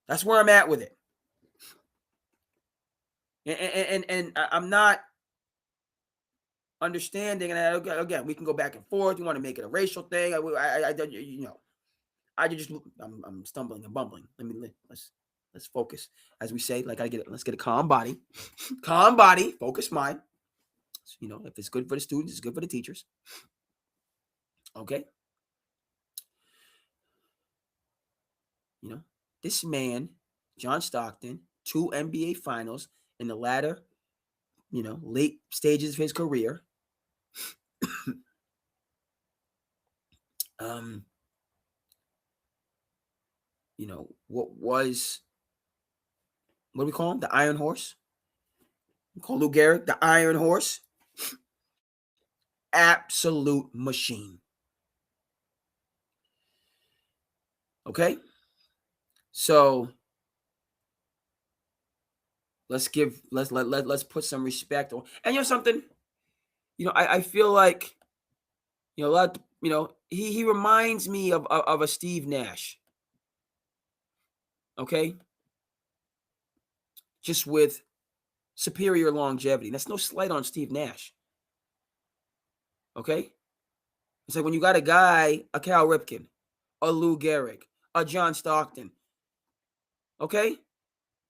That's where I'm at with it. And I'm not understanding. And again, we can go back and forth. You want to make it a racial thing? I'm stumbling and bumbling. Let's focus, as we say. Let's get a calm body, calm body, focused mind. If it's good for the students, it's good for the teachers. Okay. This man, John Stockton, 2 NBA finals in the latter, late stages of his career. What do we call him? The Iron Horse. We call Lou Gehrig the Iron Horse. Absolute machine. Okay? So let's put some respect on. And something, I feel like, a lot, he reminds me of a Steve Nash. Okay? Just with superior longevity. That's no slight on Steve Nash. Okay? It's like when you got a guy, a Cal Ripken, a Lou Gehrig, a John Stockton. Okay?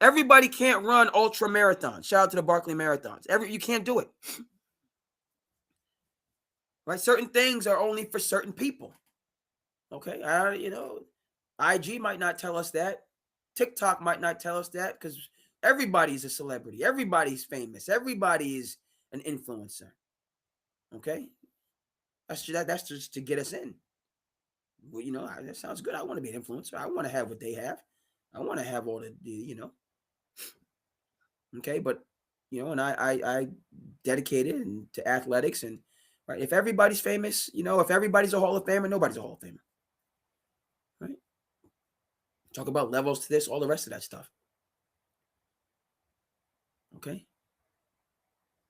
Everybody can't run ultra marathons. Shout out to the Barkley Marathons. You can't do it. Right? Certain things are only for certain people. Okay? IG might not tell us that. TikTok might not tell us that because everybody's a celebrity. Everybody's famous. Everybody is an influencer. Okay? That's just to get us in. well, that sounds good. I want to be an influencer. I want to have what they have. I want to have all okay. But, and I dedicated to athletics, and right. If everybody's famous, if everybody's a Hall of Famer, nobody's a Hall of Famer. Right. Talk about levels to this, all the rest of that stuff. Okay.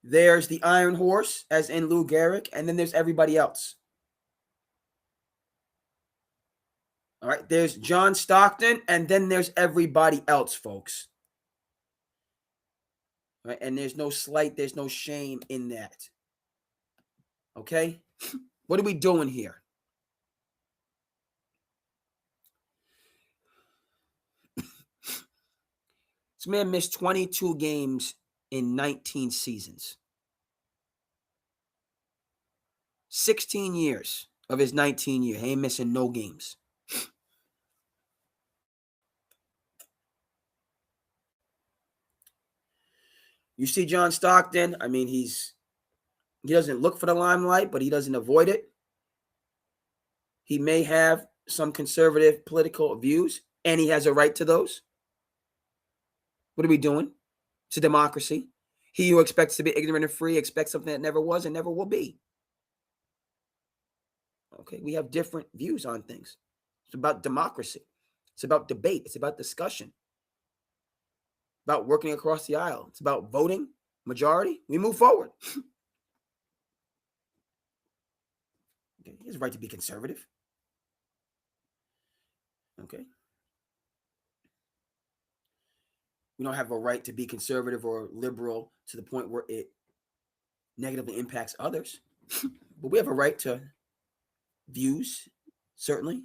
There's the Iron Horse, as in Lou Gehrig, and then there's everybody else. All right. There's John Stockton, and then there's everybody else, folks. Right. And there's no slight, there's no shame in that. Okay. What are we doing here? This man missed 22 games in 19 seasons. 16 years of his 19 year. He ain't missing no games. You see John Stockton, I mean, he doesn't look for the limelight, but he doesn't avoid it. He may have some conservative political views, and he has a right to those. What are we doing? It's a democracy. He who expects to be ignorant and free expects something that never was and never will be. Okay, we have different views on things. It's about democracy. It's about debate. It's about discussion. About working across the aisle. It's about voting, majority. We move forward. Okay, he has a right to be conservative. Okay. We don't have a right to be conservative or liberal to the point where it negatively impacts others. But we have a right to views, certainly,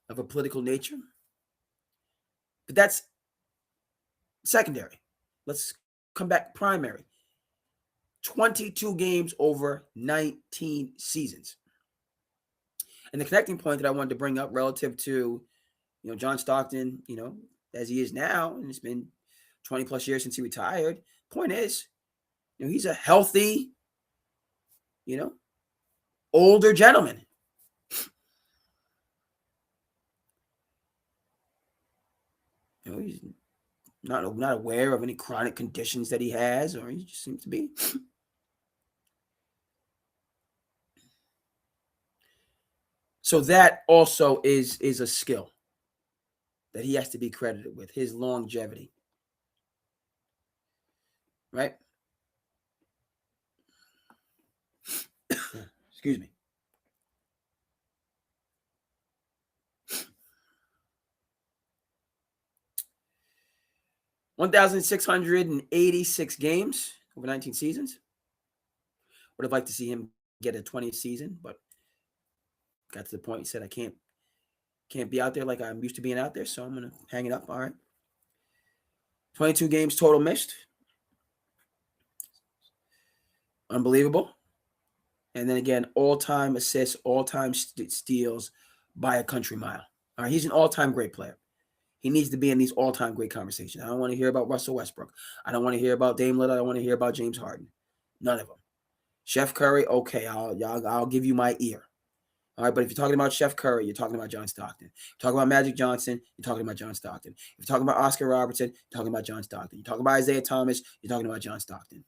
of a political nature. But that's secondary. Let's come back primary. 22 games over 19 seasons. And the connecting point that I wanted to bring up relative to, John Stockton, as he is now, and it's been 20 plus years since he retired. Point is, he's a healthy, older gentleman. He's not aware of any chronic conditions that he has, or he just seems to be. So that also is a skill that he has to be credited with, his longevity. Right? Excuse me. $1,686 games over 19 seasons. Would have liked to see him get a 20th season, but got to the point he said, I can't be out there like I'm used to being out there, so I'm going to hang it up. All right. 22 games total missed. Unbelievable. And then again, all-time assists, all-time steals by a country mile. All right, he's an all-time great player. He needs to be in these all-time great conversations. I don't want to hear about Russell Westbrook. I don't want to hear about Dame Lillard. I don't want to hear about James Harden. None of them. Chef Curry, okay, I'll give you my ear. All right, but if you're talking about Chef Curry, you're talking about John Stockton. If you're talking about Magic Johnson, you're talking about John Stockton. If you're talking about Oscar Robertson, you're talking about John Stockton. You're talking about Isaiah Thomas, you're talking about John Stockton.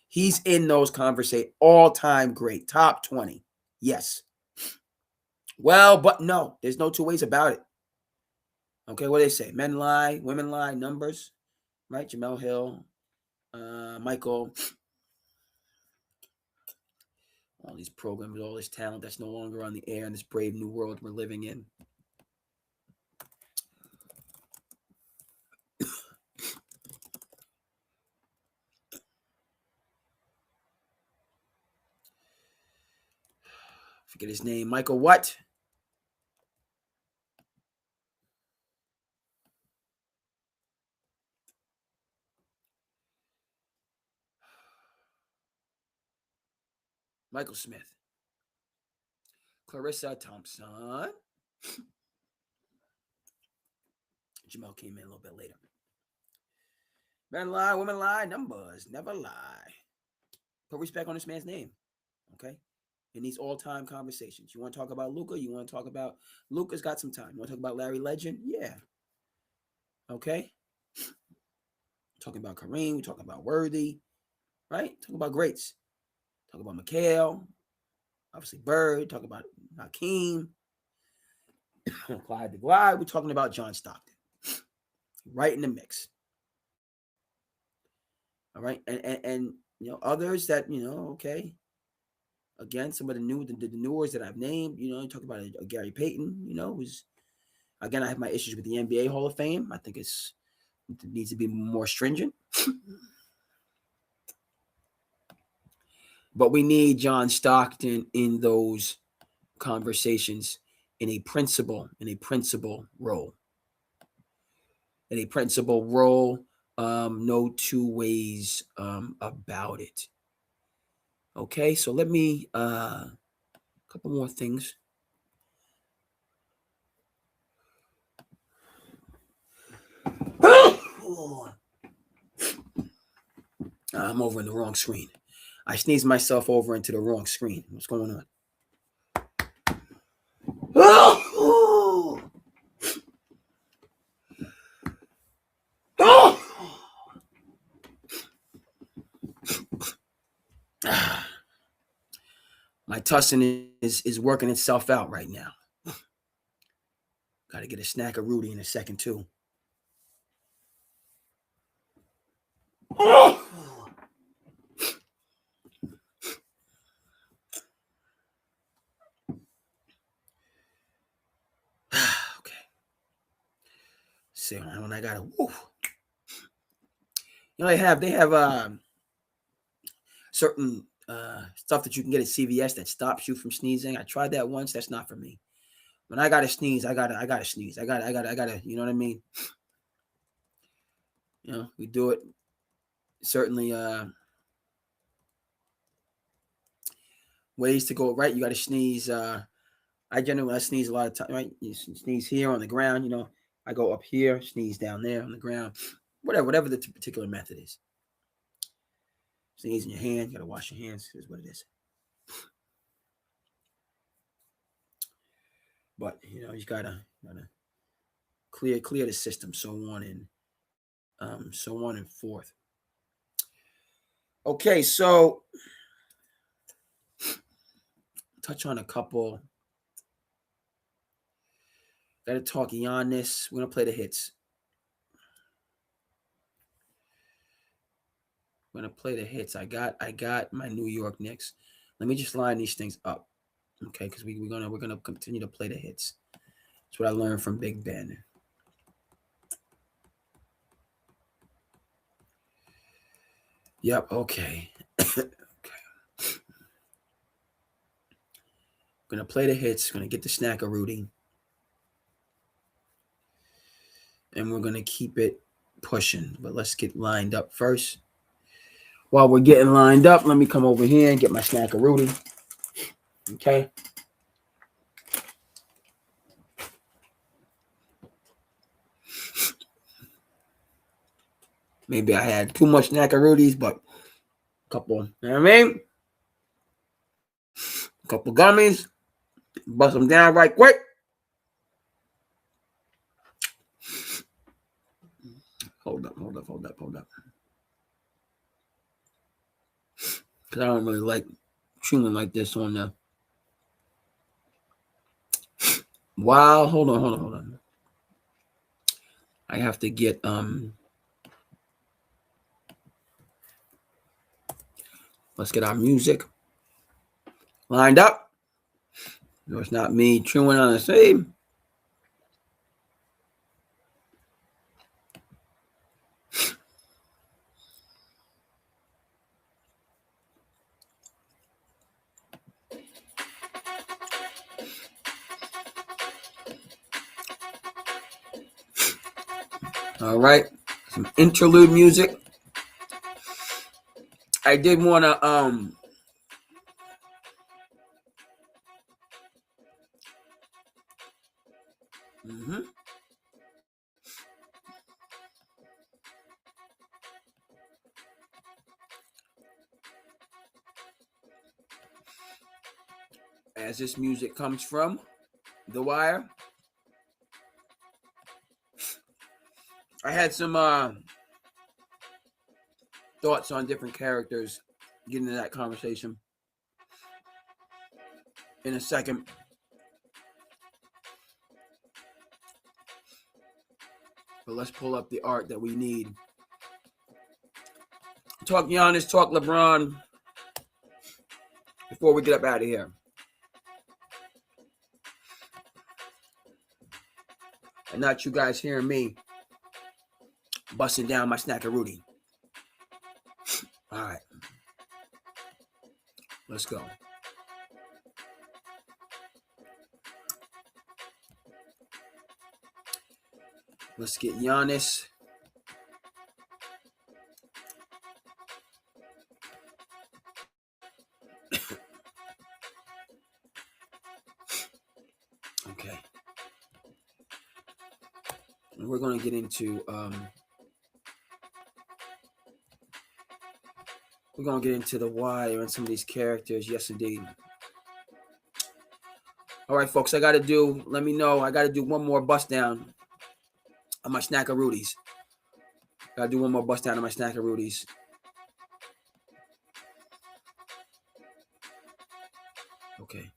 He's in those conversations, all-time great, top 20. Yes. Well, but no, there's no two ways about it. Okay, what do they say? Men lie, women lie, numbers, right? Jamel Hill, Michael, all these programs, all this talent that's no longer on the air in this brave new world we're living in. Forget his name. Michael what? Michael Smith. Clarissa Thompson. Jamel came in a little bit later. Men lie, women lie, numbers never lie. Put respect on this man's name. Okay? in these all-time conversations. You want to talk about Luka? You want to talk about Luka's got some time. You want to talk about Larry Legend? Yeah. Okay. Talking about Kareem, we're talking about Worthy, right? Talking about greats. Talk about McHale, obviously Bird, talk about Hakeem, Clyde the Glide. We're talking about John Stockton. Right in the mix. All right. And others that, okay. Again, some of the newers that I've named, you talk about a Gary Payton, who's again, I have my issues with the NBA Hall of Fame. I think it needs to be more stringent. But we need John Stockton in those conversations in a principal role. In a principal role, no two ways about it. Okay, so let me a couple more things. I'm over in the wrong screen. I sneezed myself over into the wrong screen. What's going on? My tussin is working itself out right now. Got to get a snack of Rudy in a second too. Okay. See when I got to. They have certain stuff that you can get at CVS that stops you from sneezing. I tried that once. That's not for me. When I gotta sneeze, I gotta sneeze. I gotta. You know what I mean? We do it. Certainly, ways to go right. You gotta sneeze. I generally sneeze a lot of time. Right? You sneeze here on the ground. I go up here, sneeze down there on the ground. Whatever the particular method is. Sneeze in your hand. You gotta wash your hands. Is what it is. But you just gotta clear the system, so on and forth. Okay, so touch on a couple. Gotta talk Giannis. We're gonna play the hits. We're gonna play the hits. I got my New York Knicks. Let me just line these things up, okay? Because we're gonna continue to play the hits. That's what I learned from Big Ben. Yep. Okay. Okay. Gonna play the hits. Gonna get the snack of Rudy, and we're gonna keep it pushing. But let's get lined up first. While we're getting lined up, let me come over here and get my snack of Rudy. Okay. Maybe I had too much snack of Rudy's, but a couple, you know what I mean? A couple gummies, bust them down right quick. Hold up. Because I don't really like chewing like this on the. Wow, hold on. I have to get let's get our music lined up. No, it's not me chewing on the same. All right, some interlude music. I did want to as this music comes from The Wire. I had some thoughts on different characters. Get into that conversation in a second. But let's pull up the art that we need. Talk Giannis, talk LeBron before we get up out of here. And not you guys hearing me busting down my snacker Rudy. All right. Let's go. Let's get Giannis. Okay. And we're going to get into The Wire and some of these characters. Yes, indeed. All right, folks, let me know. I got to do one more bust down on my snacker Rudies. Got to do one more bust down on my snacker Rudies. Okay.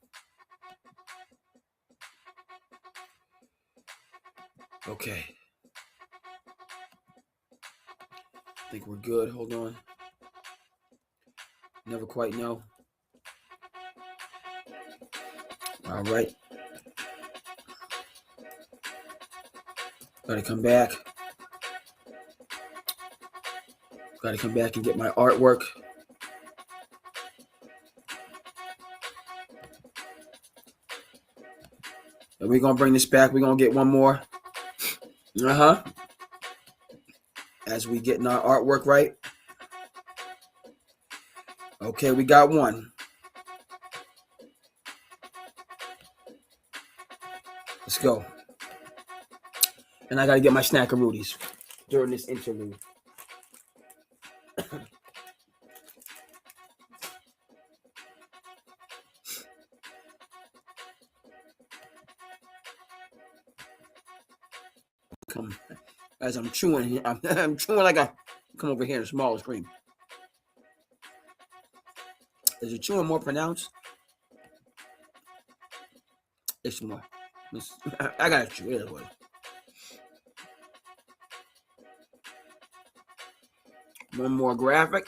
Okay. I think we're good. Hold on. Never quite know. All right. Gotta come back. Gotta come back and get my artwork. And we're gonna bring this back. We're gonna get one more. As we getting our artwork right. Okay, we got one. Let's go. And I gotta get my snacker Rudies during this interlude. Come as I'm chewing, I'm chewing like a come over here in a smaller screen. Is the chewing more pronounced? It's more. I gotta chew it away. One more graphic.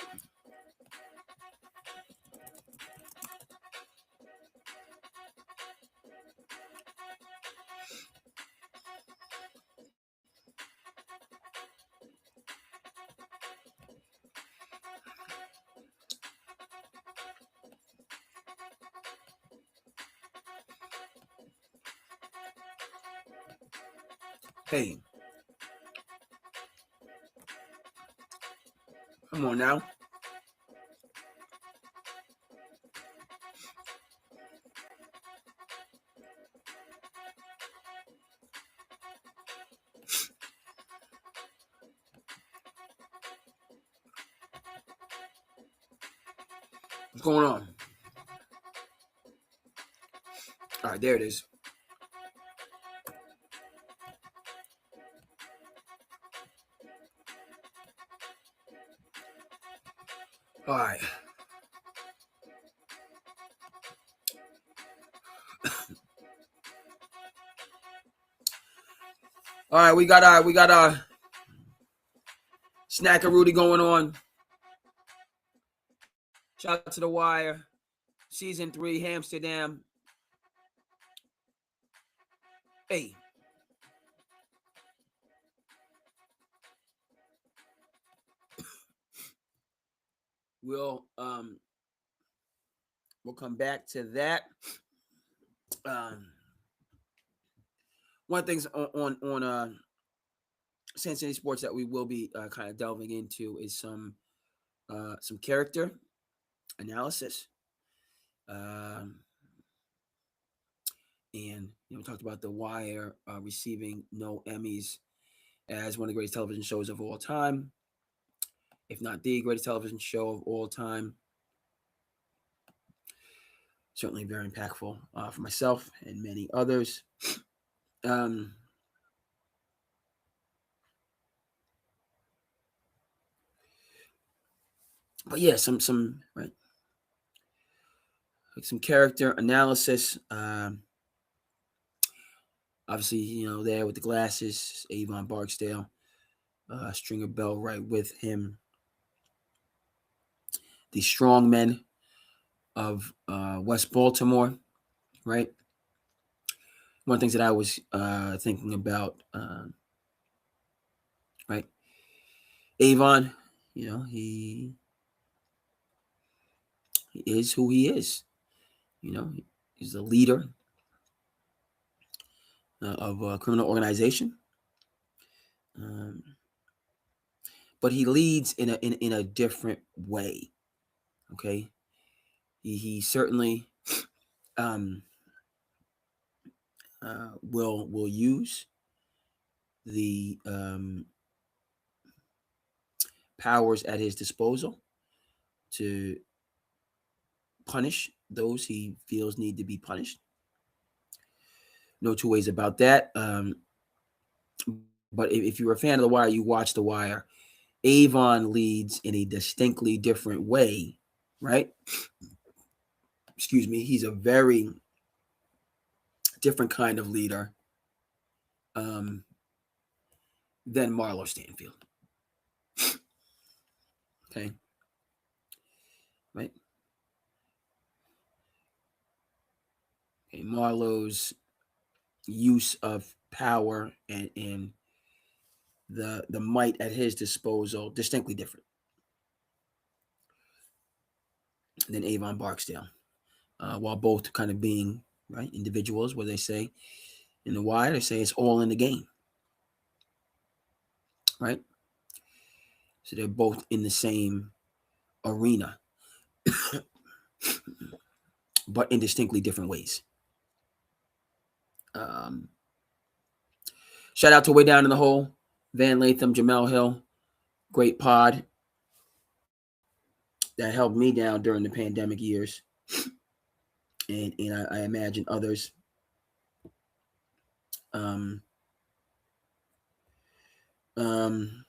Hey. Come on now. What's going on? All right, there it is. All right. All right, we got our snacker Rudy going on. Shout out to The Wire, season 3, Amsterdam. Hey. We'll come back to that. One of the things on SandCity Sports that we will be kind of delving into is some character analysis. And we talked about The Wire receiving no Emmys as one of the greatest television shows of all time, if not the greatest television show of all time. certainly very impactful for myself and many others. Um, but yeah, some right, like some character analysis. Obviously, there with the glasses, Avon Barksdale, Stringer Bell right with him. The strong men of West Baltimore, right? One of the things that I was thinking about, right? Avon, he is who he is. He's a leader of a criminal organization, um, but he leads in a different way. Okay, he certainly um, will use the powers at his disposal to punish those he feels need to be punished. No two ways about that. But if you're a fan of The Wire, you watch The Wire. Avon leads in a distinctly different way, right? Excuse me. He's a very different kind of leader um, than Marlo Stanfield. Okay, right? Okay, Marlo's use of power and the might at his disposal distinctly different than Avon Barksdale. While both kind of being right individuals, where they say in The Wire, they say it's all in the game, right? So they're both in the same arena, but in distinctly different ways. Um, Shout out to Way Down in the Hole, Van Latham, Jamel Hill, great pod that helped me down during the pandemic years, and I imagine others. Um, um,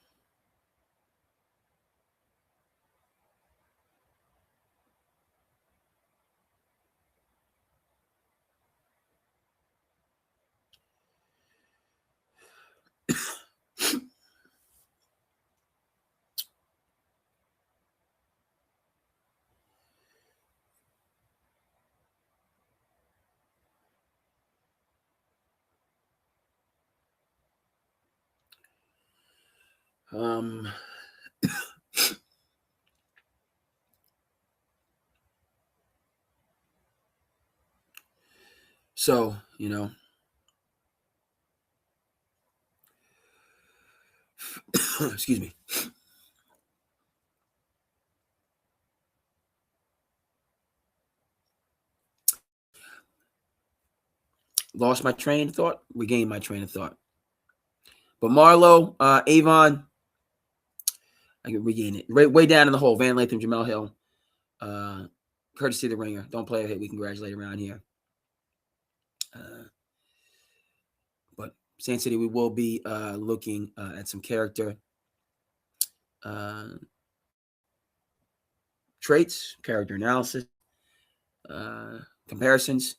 um, so excuse me. Lost my train of thought, regained my train of thought. But Marlo, Avon, I can regain it. Way Down in the Hole, Van Latham, Jamel Hill, courtesy of The Ringer. Don't play a hit. We congratulate around here. But SandCity, we will be looking at some character traits, character analysis, comparisons,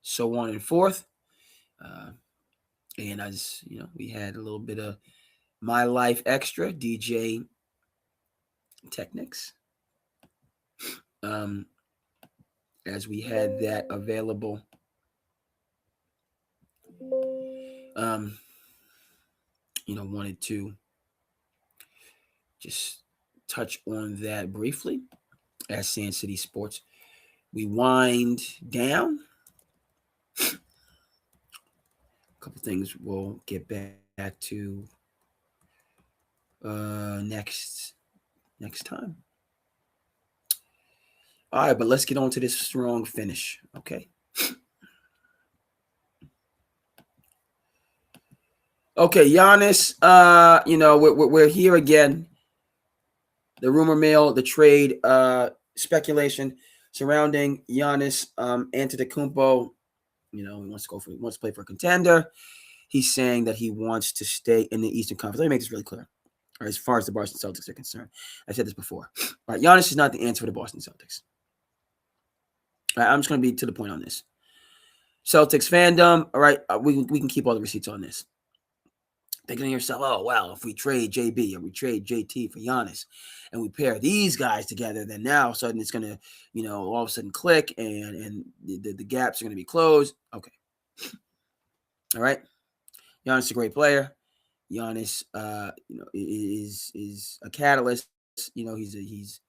so on and forth. And as we had a little bit of My Life Extra, DJ Technics, as we had that available. Wanted to just touch on that briefly as SandCity Sports. We wind down. A couple things we'll get back to next time. All right, but let's get on to this strong finish. Okay. Okay, Giannis. We're here again. The rumor mill, the trade, speculation. surrounding Giannis Antetokounmpo. He wants to play for a contender. He's saying that he wants to stay in the Eastern Conference. Let me make this really clear. Right, as far as the Boston Celtics are concerned, I said this before. Right, Giannis is not the answer for the Boston Celtics. Right, I'm just going to be to the point on this. Celtics fandom. All right, we can keep all the receipts on this. Thinking to yourself, oh, well, if we trade JB or we trade JT for Giannis and we pair these guys together, then now all of a sudden it's going to, all of a sudden click and the gaps are going to be closed. Okay. All right. Giannis is a great player. Giannis, is a catalyst. He's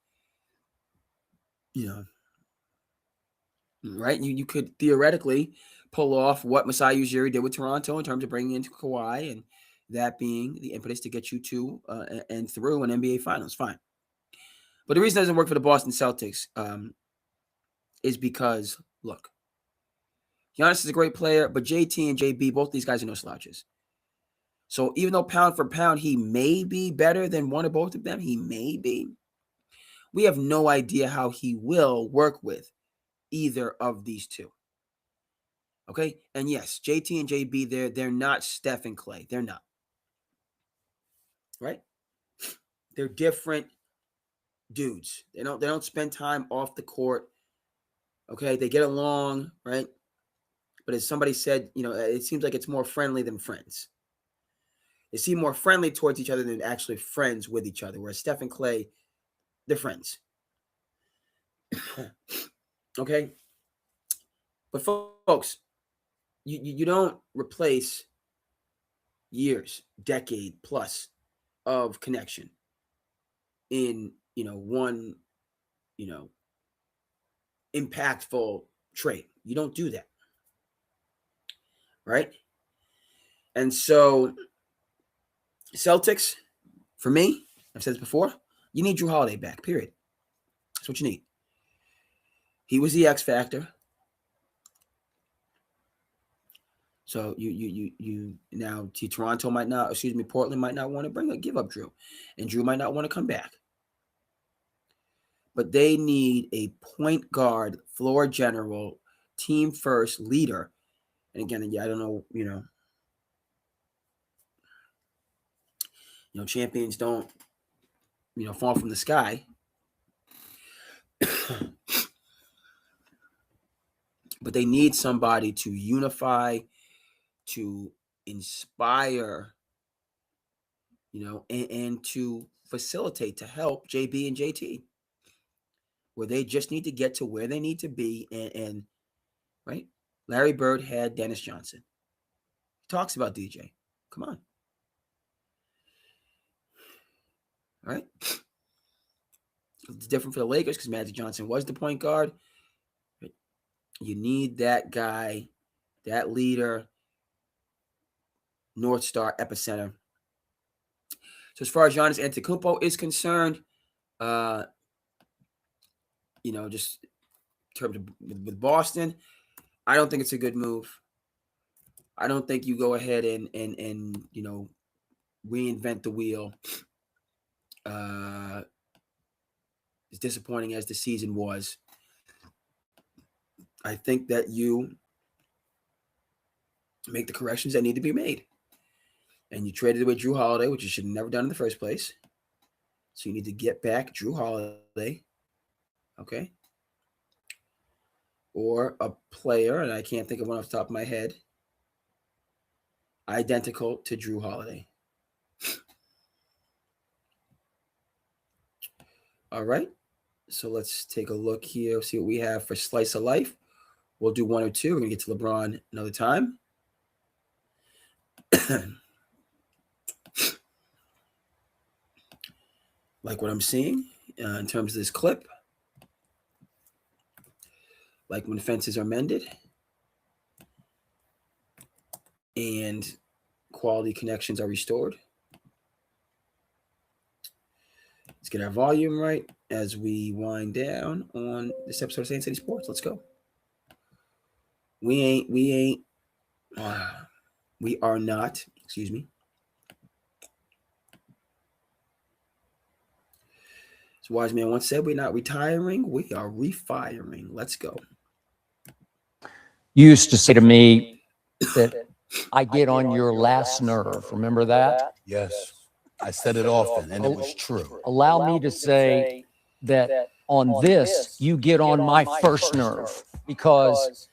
right. You could theoretically pull off what Masai Ujiri did with Toronto in terms of bringing in Kawhi and that being the impetus to get you to and through an NBA Finals. Fine. But the reason it doesn't work for the Boston Celtics is because, look, Giannis is a great player, but JT and JB, both these guys are no slouches. So even though pound for pound, he may be better than one or both of them, he may be. We have no idea how he will work with either of these two. Okay? And yes, JT and JB, they're not Steph and Clay. They're not. Right? They're different dudes. They don't spend time off the court. Okay? They get along, right? But as somebody said, it seems like it's more friendly than friends. They seem more friendly towards each other than actually friends with each other. Whereas Steph and Clay, they're friends. Okay? But folks, you don't replace years, decade plus of connection in, one, impactful trade. You don't do that. Right? And so Celtics, for me, I've said this before, you need Jrue Holiday back, period. That's what you need. He was the X factor. So you now Portland might not want to give up Jrue, and Jrue might not want to come back. But they need a point guard, floor general, team first leader. And again, I don't know, champions don't, fall from the sky. But they need somebody to unify, to inspire, and to facilitate, to help JB and JT, where they just need to get to where they need to be. And right, Larry Bird had Dennis Johnson. He talks about DJ. Come on. All right. It's different for the Lakers because Magic Johnson was the point guard. You need that guy, that leader, North Star, epicenter. So as far as Giannis Antetokounmpo is concerned, just in terms of with Boston, I don't think it's a good move. I don't think you go ahead and reinvent the wheel. As disappointing as the season was, I think that you make the corrections that need to be made. And you traded away Jrue Holiday, which you should have never done in the first place. So you need to get back Jrue Holiday. Okay? Or a player, and I can't think of one off the top of my head, identical to Jrue Holiday. All right. So let's take a look here, see what we have for Slice of Life. We'll do one or two. We're going to get to LeBron another time. Like what I'm seeing in terms of this clip. Like when fences are mended and quality connections are restored. Let's get our volume right as we wind down on this episode of SandCity Sports. Let's go. We are not, As Wise Man once said, we're not retiring, we are refiring. Let's go. You used to say to me that I get on your last nerve. Remember that? Yes, I said it often, and it was true. Allow me to say that on this, you get on my first nerve, because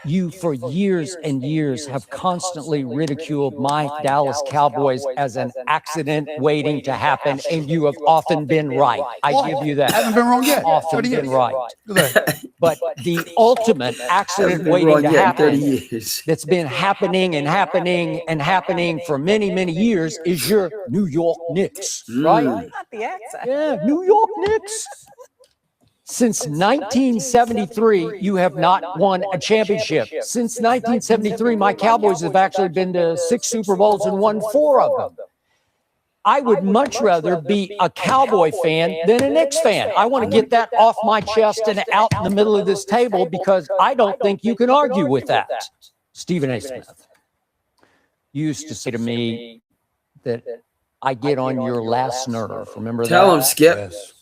you, for years and years, have constantly ridiculed my Dallas Cowboys as an accident waiting to happen, and you have often been right. I give you that. I haven't been wrong yet. Often 30 years. been right. But the ultimate accident waiting to happen that's been happening and happening and happening for many, many years is your New York Knicks, right? Not the accent. Yeah, New York Knicks. Since 1973, you have not won a championship. Since 1973, my Cowboys have actually been to 6 Super Bowls and won 4 of them. I would much rather be a Cowboy fan than a Knicks fan. I want to get that off my chest and out in the middle of this table, because I don't think you can argue with that. Stephen A. Smith, you used to say to me that I get on your last nerve. Remember that? Tell him, Skip. Yes,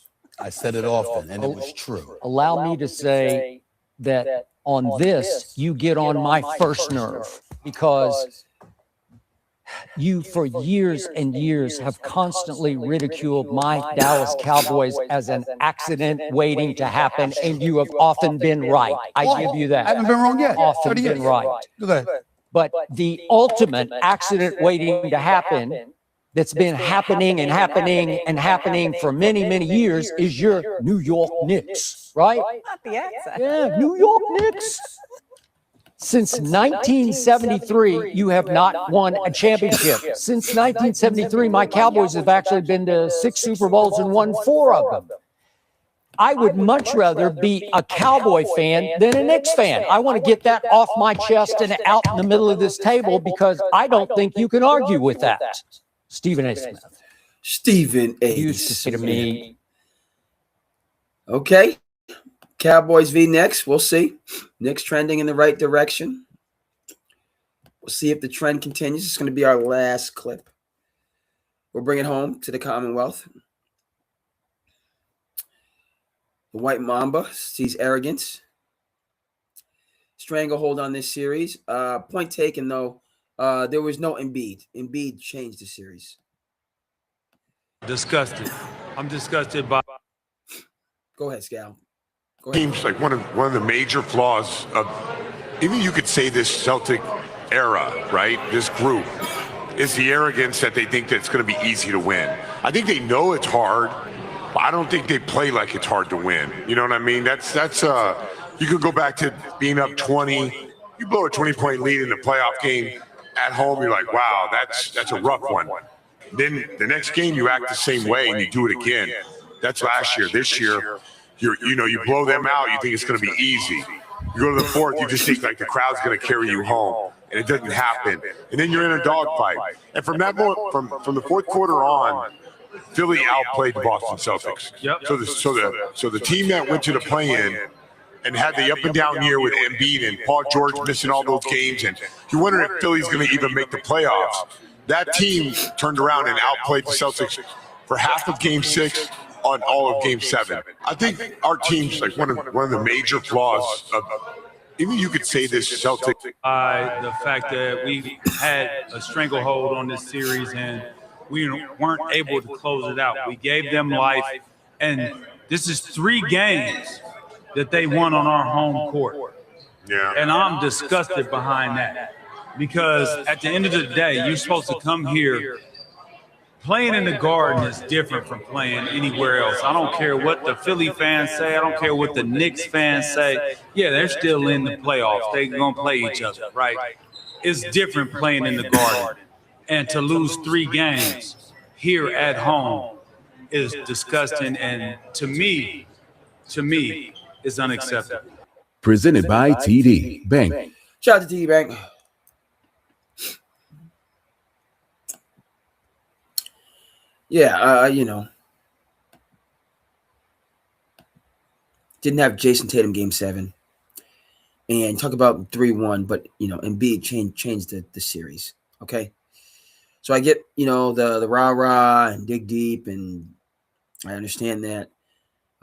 I said it often, and it was true. Allow me to say that on this, you get on my first nerve, because you, for years and years, have constantly ridiculed my Dallas Cowboys as an accident waiting to happen, and you have often been right. I give you that. I haven't been wrong yet. Often 30 years. been right. Go ahead. But the ultimate accident waiting to happen that's been happening and happening and happening for many, many years is your New York Knicks, right? Not the accent. Yeah, New York Knicks. Since 1973, you have not won a championship. Since 1973, my Cowboys have actually been to 6 Super Bowls and won 4 of them. I would much rather be a Cowboy fan than a Knicks fan. I want to get that off my chest and out in the middle of this table, because I don't think you can argue with that. Stephen A. Smith. Stephen A. Used to say to me, Okay. Cowboys v. Knicks. We'll see. Knicks trending in the right direction. We'll see if the trend continues. It's going to be our last clip. We'll bring it home to the Commonwealth. The White Mamba sees arrogance. Stranglehold on this series. Point taken, though. There was no Embiid. Embiid changed the series. Disgusted. I'm disgusted by. Go ahead, Scal. Go ahead. Seems like one of the major flaws of, even you could say, this Celtic era, right? This group is the arrogance that they think that it's going to be easy to win. I think they know it's hard, but I don't think they play like it's hard to win. You know what I mean? That's you could go back to being up 20. You blow a 20-point lead in the playoff game at home, you're like, wow, that's a rough one. Then the next game you act the same way and you do it again. That's last year. This year, you blow them out, you think it's going to be easy. You go to the fourth, you just think like the crowd's going to carry you home, and it doesn't happen. And then you're in a dogfight. And from that point, from the fourth quarter on, Philly outplayed the Boston Celtics. Yep. So the team that went to the play-in and had the up and down year with Embiid and Paul George missing all those games, and you wonder if Philly's going to even make the playoffs. That team turned around and outplayed the Celtics for half of Game 6 on all of Game 7. I think our team's like one of the major flaws of, even you could say this Celtic. By the fact that we had a stranglehold on this series and we weren't able to close it out. We gave them life, and this is 3 games that they won on our home court. Yeah. And I'm disgusted behind that, because at the end of the day, you're supposed to come here. Playing in the Garden is different from playing anywhere else. I don't care what the Philly fans say. I don't care what the Knicks fans say. Yeah, they're still in the playoffs. They're going to play each other, right? It's different playing in the Garden. And to lose 3 games here at home is disgusting, and to me, is unacceptable. Presented by TD Bank. Shout out to TD Bank. Yeah, didn't have Jason Tatum Game 7, and talk about 3-1, but Embiid changed the series. Okay, so I get the rah rah and dig deep and I understand that.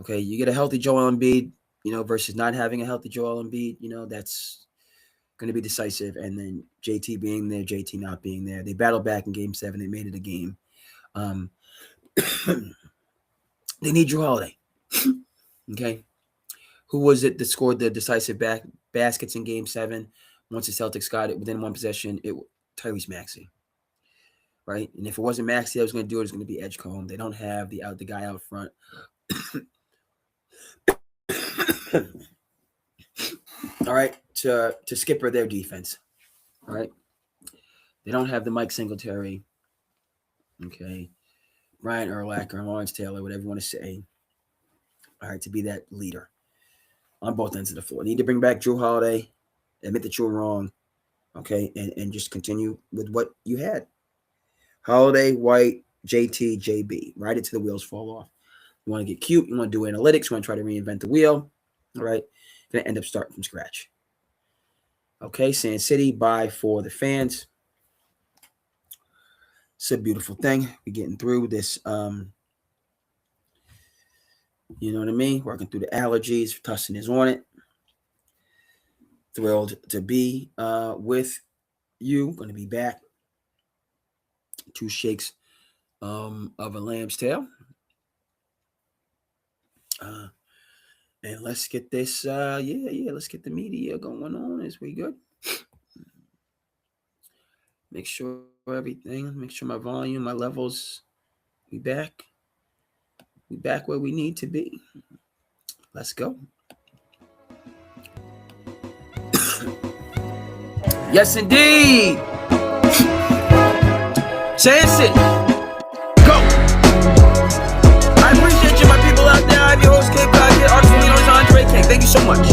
Okay, you get a healthy Joel Embiid, versus not having a healthy Joel Embiid, that's going to be decisive. And then JT being there, JT not being there. They battled back in Game 7. They made it a game. They need Drew Holiday. Okay. Who was it that scored the decisive baskets in Game 7? Once the Celtics got it within one possession, it Tyrese Maxey. Right? And if it wasn't Maxey that was going to do it, it's going to be Edgecombe. They don't have the guy out front. All right, to skipper their defense. All right. They don't have the Mike Singletary. Okay. Brian Urlacher, Lawrence Taylor, whatever you want to say. All right, to be that leader on both ends of the floor. Need to bring back Drew Holiday, admit that you're wrong, okay, and just continue with what you had. Holiday, White, JT, JB. Ride it till the wheels fall off. You want to get cute. You want to do analytics. You want to try to reinvent the wheel. All right. Going to end up starting from scratch. Okay, SandCity, bye for the fans. It's a beautiful thing. We're getting through this, you know what I mean? Working through the allergies. Tussin is on it. Thrilled to be with you. Going to be back. 2 shakes of a lamb's tail. And let's get this, let's get the media going on as we good. Make sure my volume, my levels, we back where we need to be. Let's go. Yes, indeed. SandCity. Go. I appreciate you, my people out there. I'm your host, Cape Collier, Andre King. Thank you so much.